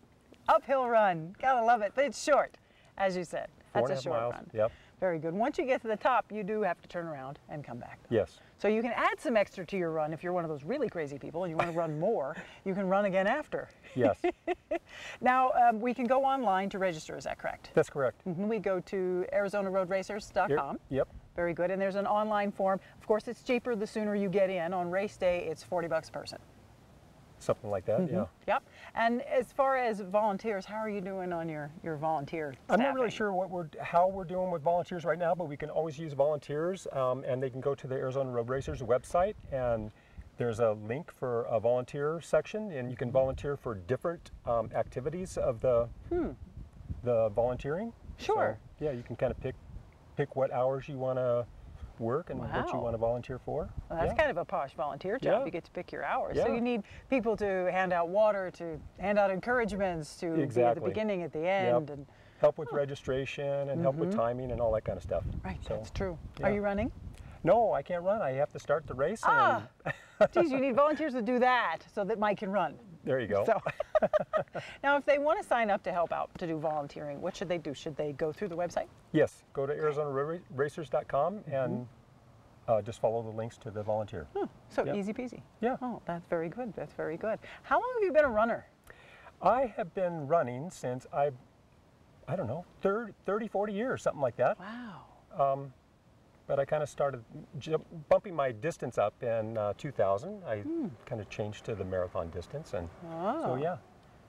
Speaker 1: uphill run. Gotta love it. But it's short, as you said. That's a
Speaker 16: 4.5
Speaker 1: short
Speaker 16: miles.
Speaker 1: run.
Speaker 16: Yep.
Speaker 1: Very good. Once you get to the top, you do have to turn around and come back.
Speaker 16: Yes.
Speaker 1: So you can add some extra to your run if you're one of those really crazy people and you want to run more. You can run again after.
Speaker 16: Yes.
Speaker 1: Now, we can go online to register. Is that correct?
Speaker 16: That's correct.
Speaker 1: We go to ArizonaRoadRacers.com.
Speaker 16: Yep.
Speaker 1: Very good. And there's an online form. Of course, it's cheaper the sooner you get in. On race day, it's $40 a person.
Speaker 16: Something like that, yeah.
Speaker 1: Yep. And as far as volunteers, how are you doing on your volunteer
Speaker 16: I'm not really
Speaker 1: staffing?
Speaker 16: sure how we're doing with volunteers right now, but we can always use volunteers, and they can go to the Arizona Road Racers website, and there's a link for a volunteer section, and you can volunteer for different activities of the volunteering.
Speaker 1: Sure.
Speaker 16: So, yeah, you can kind of pick what hours you want to work and what you
Speaker 1: Wow.
Speaker 16: want to volunteer for.
Speaker 1: Well, that's kind of a posh volunteer job.
Speaker 16: Yeah.
Speaker 1: You get to pick your hours.
Speaker 16: Yeah.
Speaker 1: So you need people to hand out water, to hand out encouragements, to be at the
Speaker 16: Exactly.
Speaker 1: beginning, at the end.
Speaker 16: Yep.
Speaker 1: And
Speaker 16: help with registration and help with timing and all that kind of stuff.
Speaker 1: Right,
Speaker 16: So,
Speaker 1: that's true.
Speaker 16: yeah.
Speaker 1: Are you running?
Speaker 16: No, I can't run. I have to start the race.
Speaker 1: Ah,
Speaker 16: And
Speaker 1: geez, you need volunteers to do that so that Mike can run.
Speaker 16: there you go.
Speaker 1: So, now, if they want to sign up to help out to do volunteering, what should they do? Should they go through the website?
Speaker 16: Yes, go to ArizonaRacers.com and just follow the links to the volunteer.
Speaker 1: So
Speaker 16: Yep.
Speaker 1: easy peasy.
Speaker 16: Yeah.
Speaker 1: Oh, that's very good. That's very good. How long have you been a runner?
Speaker 16: I have been running since I don't know, 30, 40 years, something like that.
Speaker 1: Wow.
Speaker 16: But I kind of started bumping my distance up in 2000. I kind of changed to the marathon distance, and so yeah.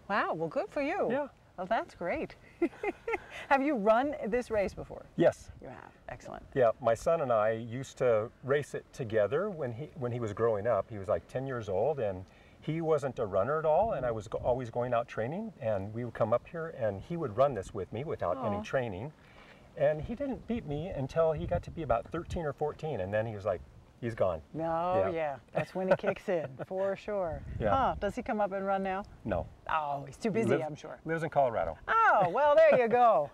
Speaker 1: Wow, well, good for you.
Speaker 16: Yeah.
Speaker 1: Well, that's great. Have you run this race before?
Speaker 16: Yes.
Speaker 1: You have. Excellent.
Speaker 16: Yeah, my son and I used to race it together when he was growing up. He was like 10 years old, and he wasn't a runner at all, and I was always going out training, and we would come up here, and he would run this with me without any training. And he didn't beat me until he got to be about 13 or 14, and then he was like, he's gone.
Speaker 1: No, yeah. That's when it kicks in, for sure.
Speaker 16: Yeah.
Speaker 1: Huh, does he come up and run now?
Speaker 16: No.
Speaker 1: Oh, he's too busy, I'm sure.
Speaker 16: Lives in Colorado.
Speaker 1: Oh, well, there you go.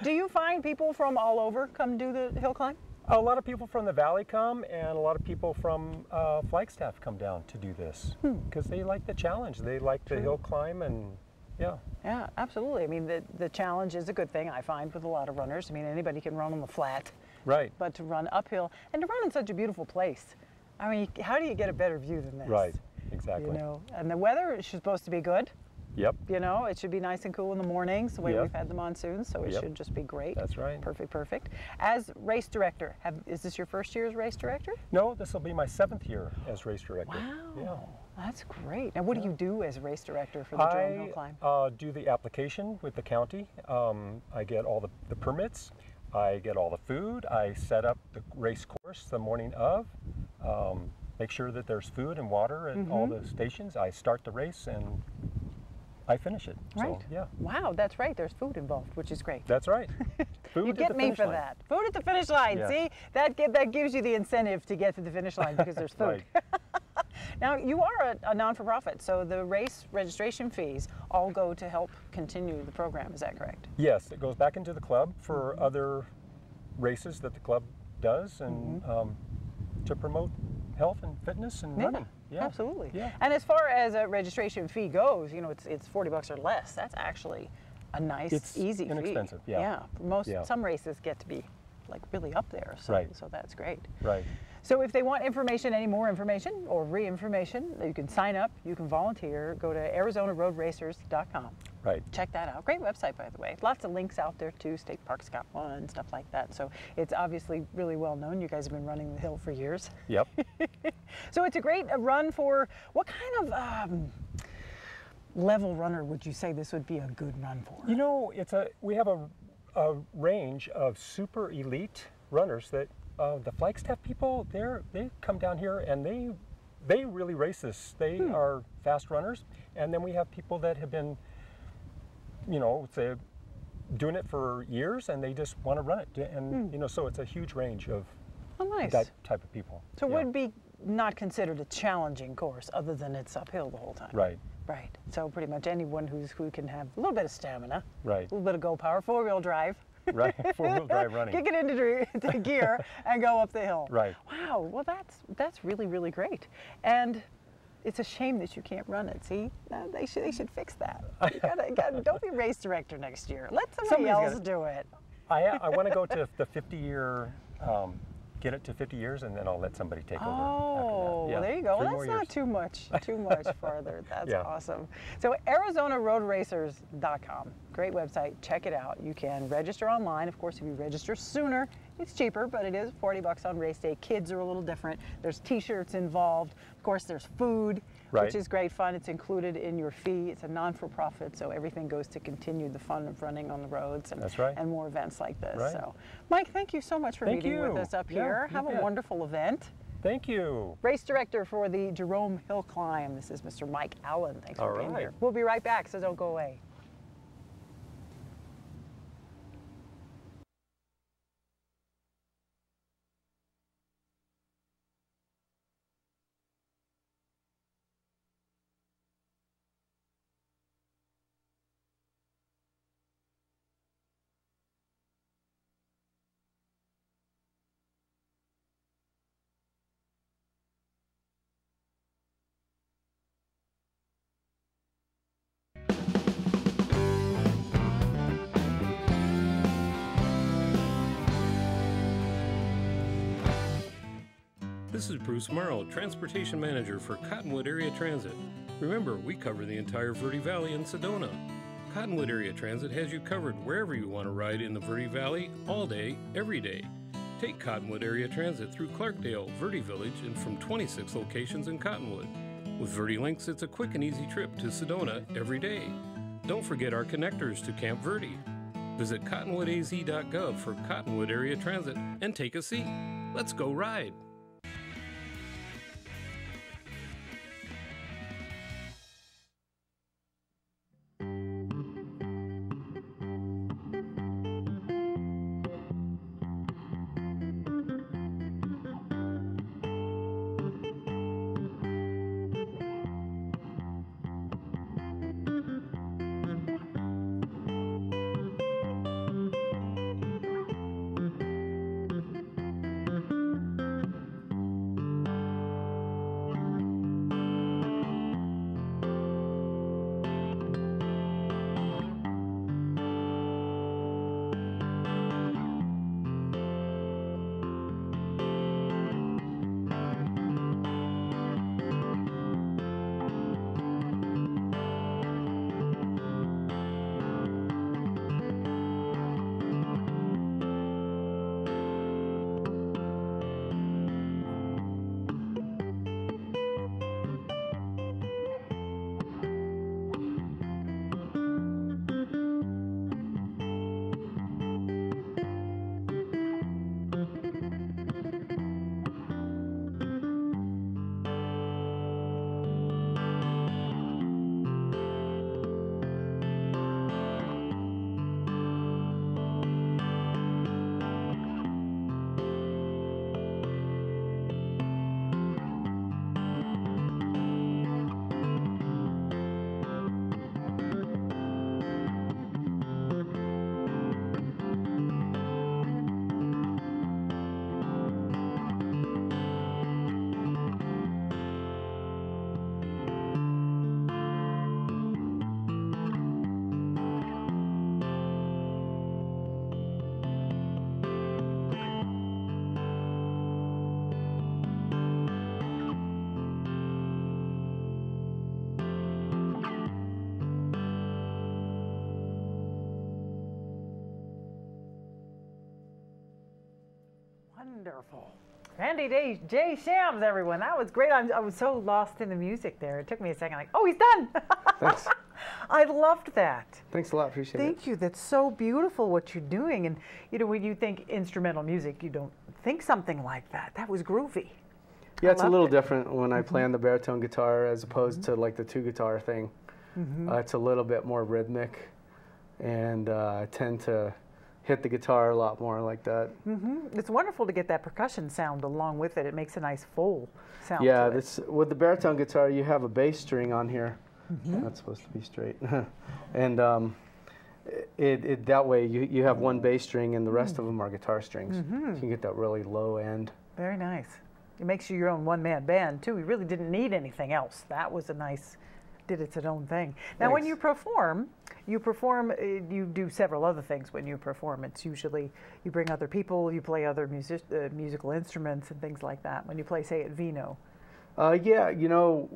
Speaker 1: Do you find people from all over come do the hill climb?
Speaker 16: A lot of people from the valley come, and a lot of people from Flagstaff come down to do this because they like the challenge. They like the hill climb, and yeah.
Speaker 1: Yeah, absolutely. I mean, the challenge is a good thing, I find, with a lot of runners. I mean, anybody can run on the flat.
Speaker 16: Right.
Speaker 1: But to run uphill and to run in such a beautiful place. I mean, how do you get a better view than this?
Speaker 16: Right, exactly.
Speaker 1: You know, and the weather is supposed to be good.
Speaker 16: Yep.
Speaker 1: You know, it should be nice and cool in the mornings, the way
Speaker 16: Yep.
Speaker 1: we've had the monsoons, so it
Speaker 16: Yep.
Speaker 1: should just be great.
Speaker 16: That's right.
Speaker 1: Perfect, perfect. As race director, is this your first year as race director?
Speaker 16: No, this will be my 7th year as race director.
Speaker 1: Wow.
Speaker 16: Yeah.
Speaker 1: That's great. Now, what do you do as race director for the Jerome Hill Climb?
Speaker 16: I do the application with the county. I get all the permits. I get all the food. I set up the race course the morning of. Make sure that there's food and water at all the stations. I start the race and I finish it.
Speaker 1: Right.
Speaker 16: So, yeah.
Speaker 1: Wow, that's right. There's food involved, which is great.
Speaker 16: That's right. Food
Speaker 1: You
Speaker 16: at
Speaker 1: get
Speaker 16: the
Speaker 1: me
Speaker 16: finish
Speaker 1: for
Speaker 16: line.
Speaker 1: that. Food at the finish line.
Speaker 16: Yeah.
Speaker 1: See, that gives you the incentive to get to the finish line because there's food.
Speaker 16: Right.
Speaker 1: Now, you are a non-for-profit, so the race registration fees all go to help continue the program. Is that correct?
Speaker 16: Yes, it goes back into the club for other races that the club does, and to promote health and fitness and running. Yeah,
Speaker 1: absolutely.
Speaker 16: Yeah.
Speaker 1: And as far as a registration fee goes, you know, it's $40 or less. That's actually a nice,
Speaker 16: It's
Speaker 1: easy
Speaker 16: inexpensive,
Speaker 1: fee.
Speaker 16: yeah.
Speaker 1: Some races get to be like really up there. So,
Speaker 16: Right.
Speaker 1: So that's great.
Speaker 16: Right.
Speaker 1: So if they want information, any more information or re-information, you can sign up, you can volunteer, go to ArizonaRoadRacers.com.
Speaker 16: Right.
Speaker 1: Check that out. Great website, by the way. Lots of links out there too. State Parks got one, stuff like that. So it's obviously really well known. You guys have been running the hill for years.
Speaker 16: Yep.
Speaker 1: So it's a great run for, what kind of level runner would you say this would be a good run for?
Speaker 16: You know, we have a range of super elite runners that the Flagstaff people, they come down here and they really race this. They are fast runners, and then we have people that have been, you know, doing it for years, and they just want to run it. And you know, so it's a huge range of that type of people.
Speaker 1: So it would be not considered a challenging course, other than it's uphill the whole time.
Speaker 16: Right.
Speaker 1: Right. So pretty much anyone who can have a little bit of stamina,
Speaker 16: Right.
Speaker 1: a little bit of go power, 4-wheel drive.
Speaker 16: Right. 4-wheel drive running.
Speaker 1: Kick it into gear and go up the hill.
Speaker 16: Right.
Speaker 1: Wow. Well, that's really, really great. And It's a shame that you can't run it. See, they should fix that. Don't be race director next year. Let somebody else do it.
Speaker 16: I want to go to the 50-year, get it to 50 years, and then I'll let somebody take over.
Speaker 1: Oh,
Speaker 16: yeah,
Speaker 1: there you go.
Speaker 16: 3
Speaker 1: That's
Speaker 16: more
Speaker 1: not
Speaker 16: years.
Speaker 1: too much farther. That's
Speaker 16: Yeah.
Speaker 1: awesome. So ArizonaRoadRacers.com, great website. Check it out. You can register online. Of course, if you register sooner, it's cheaper, but it is $40 on race day. Kids are a little different. There's T-shirts involved. Of course, there's food, which is great fun. It's included in your fee. It's a non-for-profit, so everything goes to continue the fun of running on the roads and, and more events like this. So, Mike, thank you so much for meeting with us up here. Have a wonderful event.
Speaker 16: Thank you.
Speaker 1: Race director for the Jerome Hill Climb. This is Mr. Mike Allen. Thanks for being here. We'll be right back, so don't go away.
Speaker 17: This is Bruce Morrow, Transportation Manager for Cottonwood Area Transit. Remember, we cover the entire Verde Valley and Sedona. Cottonwood Area Transit has you covered wherever you want to ride in the Verde Valley, all day, every day. Take Cottonwood Area Transit through Clarkdale, Verde Village, and from 26 locations in Cottonwood. With Verde Links, it's a quick and easy trip to Sedona every day. Don't forget our connectors to Camp Verde. Visit cottonwoodaz.gov for Cottonwood Area Transit and take a seat. Let's go ride.
Speaker 1: Wonderful. Randy J. Shams, everyone. That was great. I was so lost in the music there. It took me a second, like, oh, he's done.
Speaker 18: Thanks.
Speaker 1: I loved that.
Speaker 18: Thanks a lot. Appreciate it.
Speaker 1: Thank you. That's so beautiful what you're doing. And, you know, when you think instrumental music, you don't think something like that. That was groovy.
Speaker 18: Yeah, it's a little different when I play on the baritone guitar as opposed to like the two-guitar thing. It's a little bit more rhythmic, and I tend to hit the guitar a lot more like that.
Speaker 1: It's wonderful to get that percussion sound along with it. It makes a nice full sound.
Speaker 18: Yeah,
Speaker 1: to it.
Speaker 18: with the baritone guitar, you have a bass string on here. That's supposed to be straight. And that way you have one bass string and the rest of them are guitar strings. So you can get that really low end.
Speaker 1: Very nice. It makes you your own one-man band, too. You really didn't need anything else. That was a nice, did its own thing. Now, when you perform, you do several other things when you perform. It's usually you bring other people, you play other musical instruments and things like that. When you play, say, at Vino.
Speaker 18: Yeah, you know,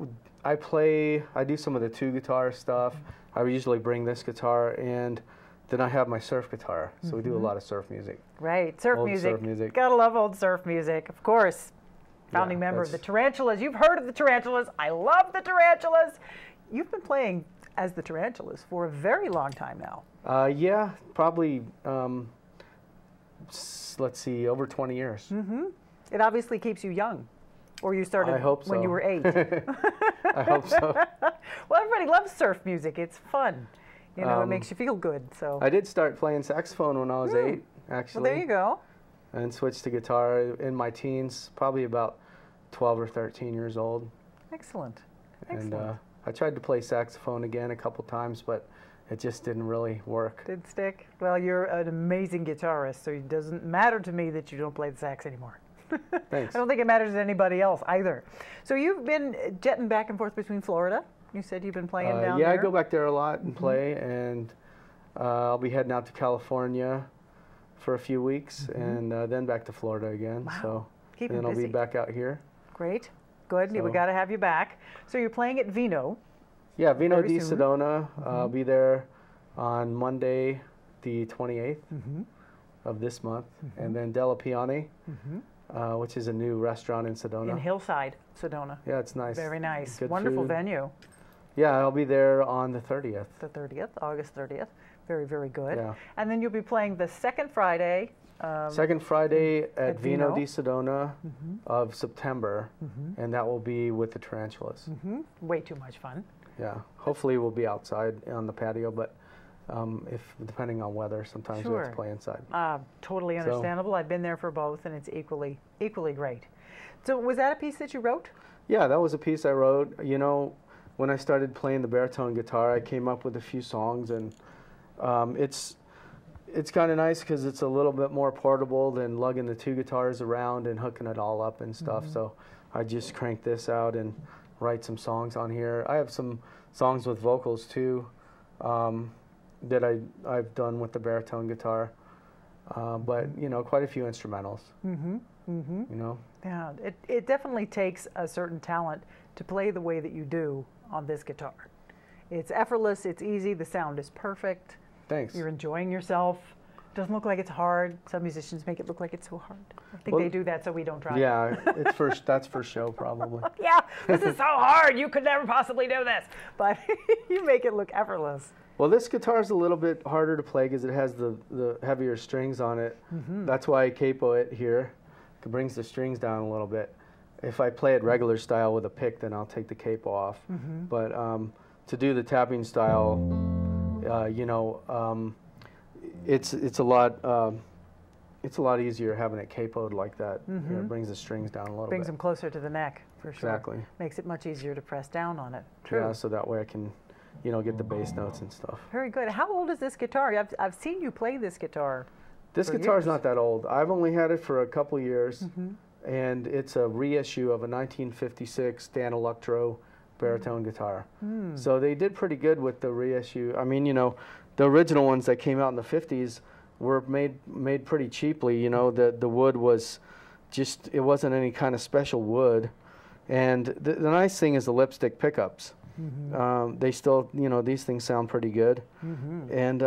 Speaker 18: I do some of the two-guitar stuff. I usually bring this guitar, and then I have my surf guitar. So we do a lot of surf music.
Speaker 1: Right, surf
Speaker 18: Old
Speaker 1: music.
Speaker 18: Surf music.
Speaker 1: Gotta love old surf music, of course. Founding member of the Tarantulas. You've heard of the Tarantulas. I love the Tarantulas. You've been playing as the Tarantulas for a very long time now.
Speaker 18: Yeah, probably, let's see, over 20 years.
Speaker 1: It obviously keeps you young. Or you started
Speaker 18: I hope
Speaker 1: when
Speaker 18: so.
Speaker 1: you were 8.
Speaker 18: I hope so.
Speaker 1: Well, everybody loves surf music. It's fun. You know, it makes you feel good. So
Speaker 18: I did start playing saxophone when I was 8, actually.
Speaker 1: Well, there you go.
Speaker 18: And switched to guitar in my teens, probably about 12 or 13 years old.
Speaker 1: Excellent.
Speaker 18: And I tried to play saxophone again a couple times, but it just didn't really work.
Speaker 1: Didn't stick? Well, you're an amazing guitarist, so it doesn't matter to me that you don't play the sax anymore.
Speaker 18: Thanks.
Speaker 1: I don't think it matters to anybody else either. So you've been jetting back and forth between Florida. You said you've been playing down there?
Speaker 18: Yeah, I go back there a lot and play, and I'll be heading out to California for a few weeks, and then back to Florida again.
Speaker 1: Wow.
Speaker 18: So
Speaker 1: Keep
Speaker 18: then
Speaker 1: you
Speaker 18: I'll be
Speaker 1: busy.
Speaker 18: back out here.
Speaker 1: Great. Good.
Speaker 18: So-
Speaker 1: We got to have you back. So you're playing at Vino.
Speaker 18: Yeah, Vino
Speaker 1: Very
Speaker 18: di
Speaker 1: soon.
Speaker 18: Sedona. I'll be there on Monday, the 28th of this month, and then Della Piane, which is a new restaurant in Sedona.
Speaker 1: In Hillside, Sedona.
Speaker 18: Yeah, it's nice.
Speaker 1: Very nice.
Speaker 18: Good
Speaker 1: Wonderful
Speaker 18: food.
Speaker 1: venue.
Speaker 18: Yeah, I'll be there on the 30th.
Speaker 1: The 30th, August 30th. Very, very good.
Speaker 18: Yeah.
Speaker 1: And then you'll be playing the second Friday.
Speaker 18: Second Friday at Vino
Speaker 1: Vino.
Speaker 18: di Sedona of September, and that will be with the Tarantulas.
Speaker 1: Way too much fun.
Speaker 18: Yeah, hopefully we'll be outside on the patio, but if depending on weather, sometimes we have
Speaker 1: Sure.
Speaker 18: to play inside.
Speaker 1: Totally
Speaker 18: So-
Speaker 1: understandable. I've been there for both, and it's equally great. So was that a piece that you wrote?
Speaker 18: Yeah, that was a piece I wrote. You know, when I started playing the baritone guitar, I came up with a few songs, and it's kind of nice because it's a little bit more portable than lugging the two guitars around and hooking it all up and stuff. So I just cranked this out and write some songs on here. I have some songs with vocals too that I've done with the baritone guitar, but you know, quite a few instrumentals. You know.
Speaker 1: Yeah, it definitely takes a certain talent to play the way that you do on this guitar. It's effortless, it's easy, the sound is perfect.
Speaker 18: Thanks.
Speaker 1: You're enjoying yourself. Doesn't look like it's hard. Some musicians make it look like it's so hard. I think
Speaker 18: Well,
Speaker 1: they do that so we don't try.
Speaker 18: Yeah, that's for show probably.
Speaker 1: Yeah, this is so hard. You could never possibly do this. But you make it look effortless.
Speaker 18: Well, this guitar is a little bit harder to play because it has the heavier strings on it. That's why I capo it here. It brings the strings down a little bit. If I play it regular style with a pick, then I'll take the capo off. But to do the tapping style, you know, it's a lot easier having it capoed like that. You know, it brings the strings down a little
Speaker 1: Brings
Speaker 18: bit.
Speaker 1: them closer to the neck, for sure.
Speaker 18: Exactly.
Speaker 1: Makes it much easier to press down on it. True.
Speaker 18: Yeah, so that way I can, you know, get the bass notes and stuff.
Speaker 1: Very good. How old is this guitar? I've seen you play this guitar.
Speaker 18: This
Speaker 1: for
Speaker 18: guitar's
Speaker 1: years.
Speaker 18: not that old. I've only had it for a couple years, and it's a reissue of a 1956 Dan Electro baritone guitar. So they did pretty good with the reissue. I mean, you know, the original ones that came out in the 50s were made pretty cheaply. You know, the wood was just, it wasn't any kind of special wood. And the nice thing is the lipstick pickups. They still, you know, these things sound pretty good. And,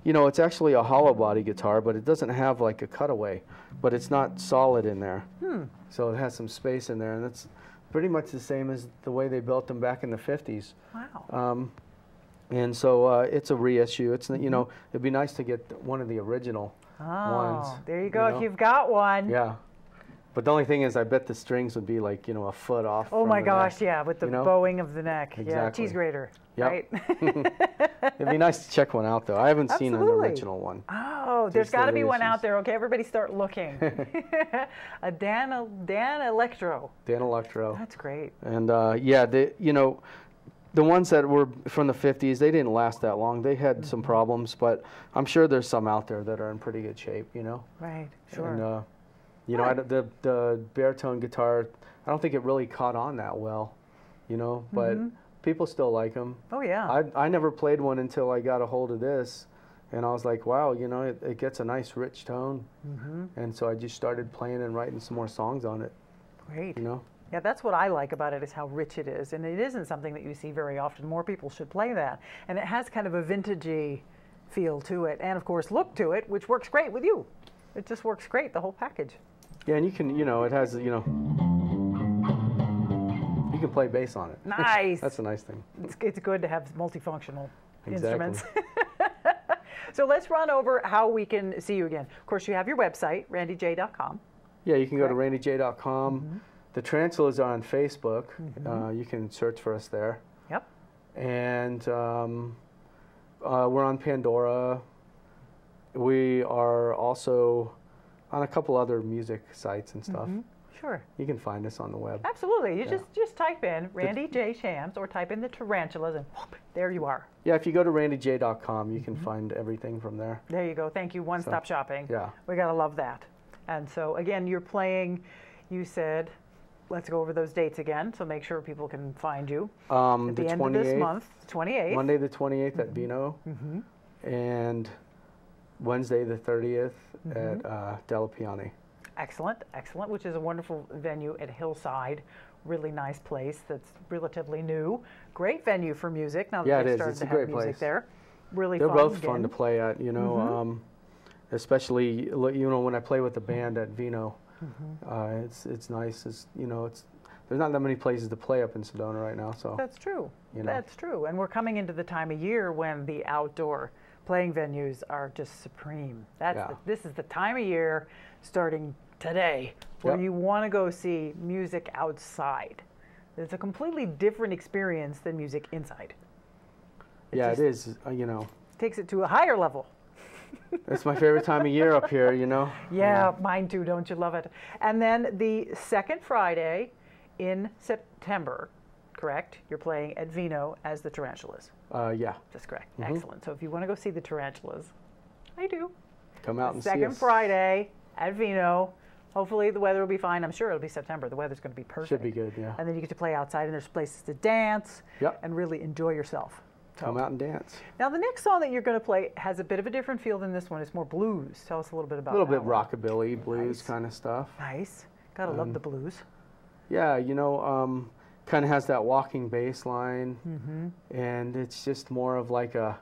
Speaker 18: you know, it's actually a hollow body guitar, but it doesn't have like a cutaway, but it's not solid in there. So it has some space in there, and it's pretty much the same as the way they built them back in the 50s.
Speaker 1: Wow.
Speaker 18: And so it's a reissue. It's, you know, it'd be nice to get one of the original ones.
Speaker 1: There you go,
Speaker 18: know?
Speaker 1: if you've got one.
Speaker 18: Yeah. But the only thing is, I bet the strings would be like, you know, a foot off.
Speaker 1: Oh
Speaker 18: from
Speaker 1: my
Speaker 18: the
Speaker 1: gosh,
Speaker 18: neck,
Speaker 1: yeah, with the
Speaker 18: you know?
Speaker 1: bowing of the neck. Yeah,
Speaker 18: Exactly.
Speaker 1: cheese grater,
Speaker 18: Yep.
Speaker 1: right?
Speaker 18: It'd be nice to check one out, though. I haven't seen an
Speaker 1: Absolutely.
Speaker 18: original one.
Speaker 1: Oh, there's
Speaker 18: Just
Speaker 1: got to
Speaker 18: the
Speaker 1: be one out
Speaker 18: reissues.
Speaker 1: there. Okay, everybody start looking. A Dan Electro.
Speaker 18: Dan Electro.
Speaker 1: That's great.
Speaker 18: And yeah, you know, the ones that were from the 50s, they didn't last that long. They had some problems, but I'm sure there's some out there that are in pretty good shape, you know?
Speaker 1: Right, sure.
Speaker 18: And You know, the baritone guitar, I don't think it really caught on that well, you know, but people still like them.
Speaker 1: Oh, yeah.
Speaker 18: I never played one until I got a hold of this, and I was like, wow, you know, it gets a nice rich tone. And so I just started playing and writing some more songs on it.
Speaker 1: Great.
Speaker 18: You know?
Speaker 1: Yeah, that's what I like about it, is how rich it is. And it isn't something that you see very often. More people should play that. And it has kind of a vintagey feel to it, and of course look to it, which works great with you. It just works great, the whole package.
Speaker 18: Yeah, and you can, you know, it has, you know, you can play bass on it.
Speaker 1: Nice.
Speaker 18: That's a nice thing.
Speaker 1: It's good to have multifunctional
Speaker 18: Exactly.
Speaker 1: instruments. So let's run over how we can see you again. Of course, you have your website, randyj.com.
Speaker 18: Yeah, you can go to randyj.com. The Tarantulas are on Facebook. You can search for us there.
Speaker 1: Yep.
Speaker 18: And we're on Pandora. We are also on a couple other music sites and stuff.
Speaker 1: Sure.
Speaker 18: You can find us on the web.
Speaker 1: Absolutely. You just type in Randy J. Shams or type in the Tarantulas, and whoop, there you are.
Speaker 18: Yeah, if you go to randyj.com, you can find everything from there.
Speaker 1: There you go. Thank you. One-stop shopping.
Speaker 18: Yeah.
Speaker 1: We got to love that. And so, again, you're playing, you said, let's go over those dates again, so make sure people can find you. At the end of this month, 28th.
Speaker 18: Monday the 28th at Vino. And Wednesday the 30th at Della Piani.
Speaker 1: Excellent, excellent, which is a wonderful venue at Hillside. Really nice place that's relatively new. Great venue for music now that they've started to have music there. Really
Speaker 18: They're
Speaker 1: fun.
Speaker 18: both fun to play at, you know, especially, you know, when I play with the band at Vino. It's nice. It's, you know, there's not that many places to play up in Sedona right now. So
Speaker 1: that's true.
Speaker 18: You know.
Speaker 1: That's true. And we're coming into the time of year when the outdoor playing venues are just supreme. This is the time of year, starting today, where you want to go see music outside. It's a completely different experience than music inside.
Speaker 18: It is. You know,
Speaker 1: takes it to a higher level.
Speaker 18: It's my favorite time of year up here, you know?
Speaker 1: Yeah, mine too. Don't you love it? And then the second Friday in September, correct? You're playing at Vino as the Tarantulas.
Speaker 18: Yeah.
Speaker 1: That's correct. Excellent. So if you want to go see the Tarantulas, I do.
Speaker 18: Come out and see us.
Speaker 1: Second Friday at Vino. Hopefully the weather will be fine. I'm sure it'll be September. The weather's going to be perfect.
Speaker 18: Should be good, yeah.
Speaker 1: And then you get to play outside, and there's places to dance and really enjoy yourself.
Speaker 18: Come out and dance.
Speaker 1: Now, the next song that you're going to play has a bit of a different feel than this one. It's more blues. Tell us a little bit about that.
Speaker 18: A little bit rockabilly, blues kind of stuff.
Speaker 1: Nice. Gotta love the blues.
Speaker 18: Yeah, you know, kind of has that walking bass line, and it's just more of like a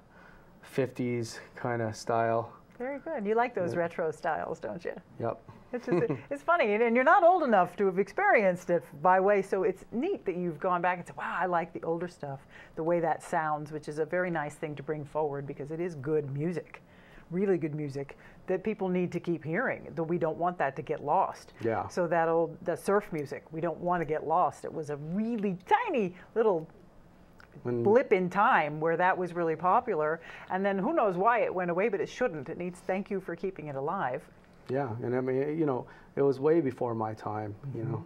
Speaker 18: 50s kind of style.
Speaker 1: Very good. You like those retro styles, don't you?
Speaker 18: Yep.
Speaker 1: It's just, it's funny, and you're not old enough to have experienced it by way, so it's neat that you've gone back and said, wow, I like the older stuff, the way that sounds, which is a very nice thing to bring forward because it is good music, really good music that people need to keep hearing. That we don't want that to get lost.
Speaker 18: Yeah.
Speaker 1: So the surf music, we don't want to get lost. It was a really tiny little blip in time where that was really popular, and then who knows why it went away, but it shouldn't. It needs thank you for keeping it alive.
Speaker 18: Yeah, and I mean, you know, it was way before my time, you know.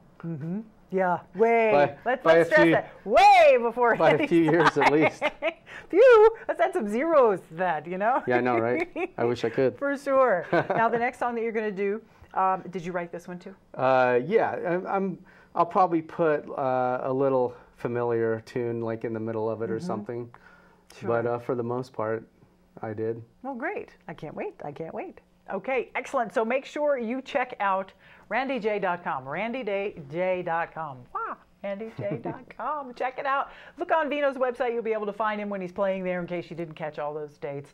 Speaker 1: Yeah, way. Let's stress that. Way before.
Speaker 18: By a few years at least.
Speaker 1: Phew, let's add some zeros to that, you know?
Speaker 18: Yeah, I know, right? I wish I could.
Speaker 1: For sure. Now, the next song that you're going to do, did you write this one too?
Speaker 18: Yeah, I'll probably put a little familiar tune like in the middle of it or something. Sure. But for the most part, I did.
Speaker 1: Well, great. I can't wait. I can't wait. Okay, excellent. So make sure you check out randyj.com, randyj.com. Wow, randyj.com. Check it out. Look on Vino's website. You'll be able to find him when he's playing there in case you didn't catch all those dates.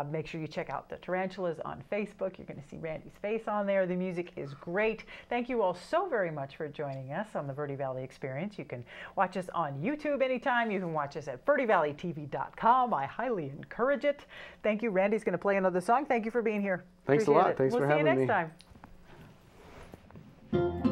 Speaker 1: Make sure you check out the Tarantulas on Facebook. You're going to see Randy's face on there. The music is great. Thank you all so very much for joining us on the Verde Valley Experience. You can watch us on YouTube anytime. You can watch us at verdevalleytv.com. I highly encourage it. Thank you. Randy's going to play another song. Thank you for being here.
Speaker 18: Thanks a lot. Thanks for having me.
Speaker 1: We'll see you next time.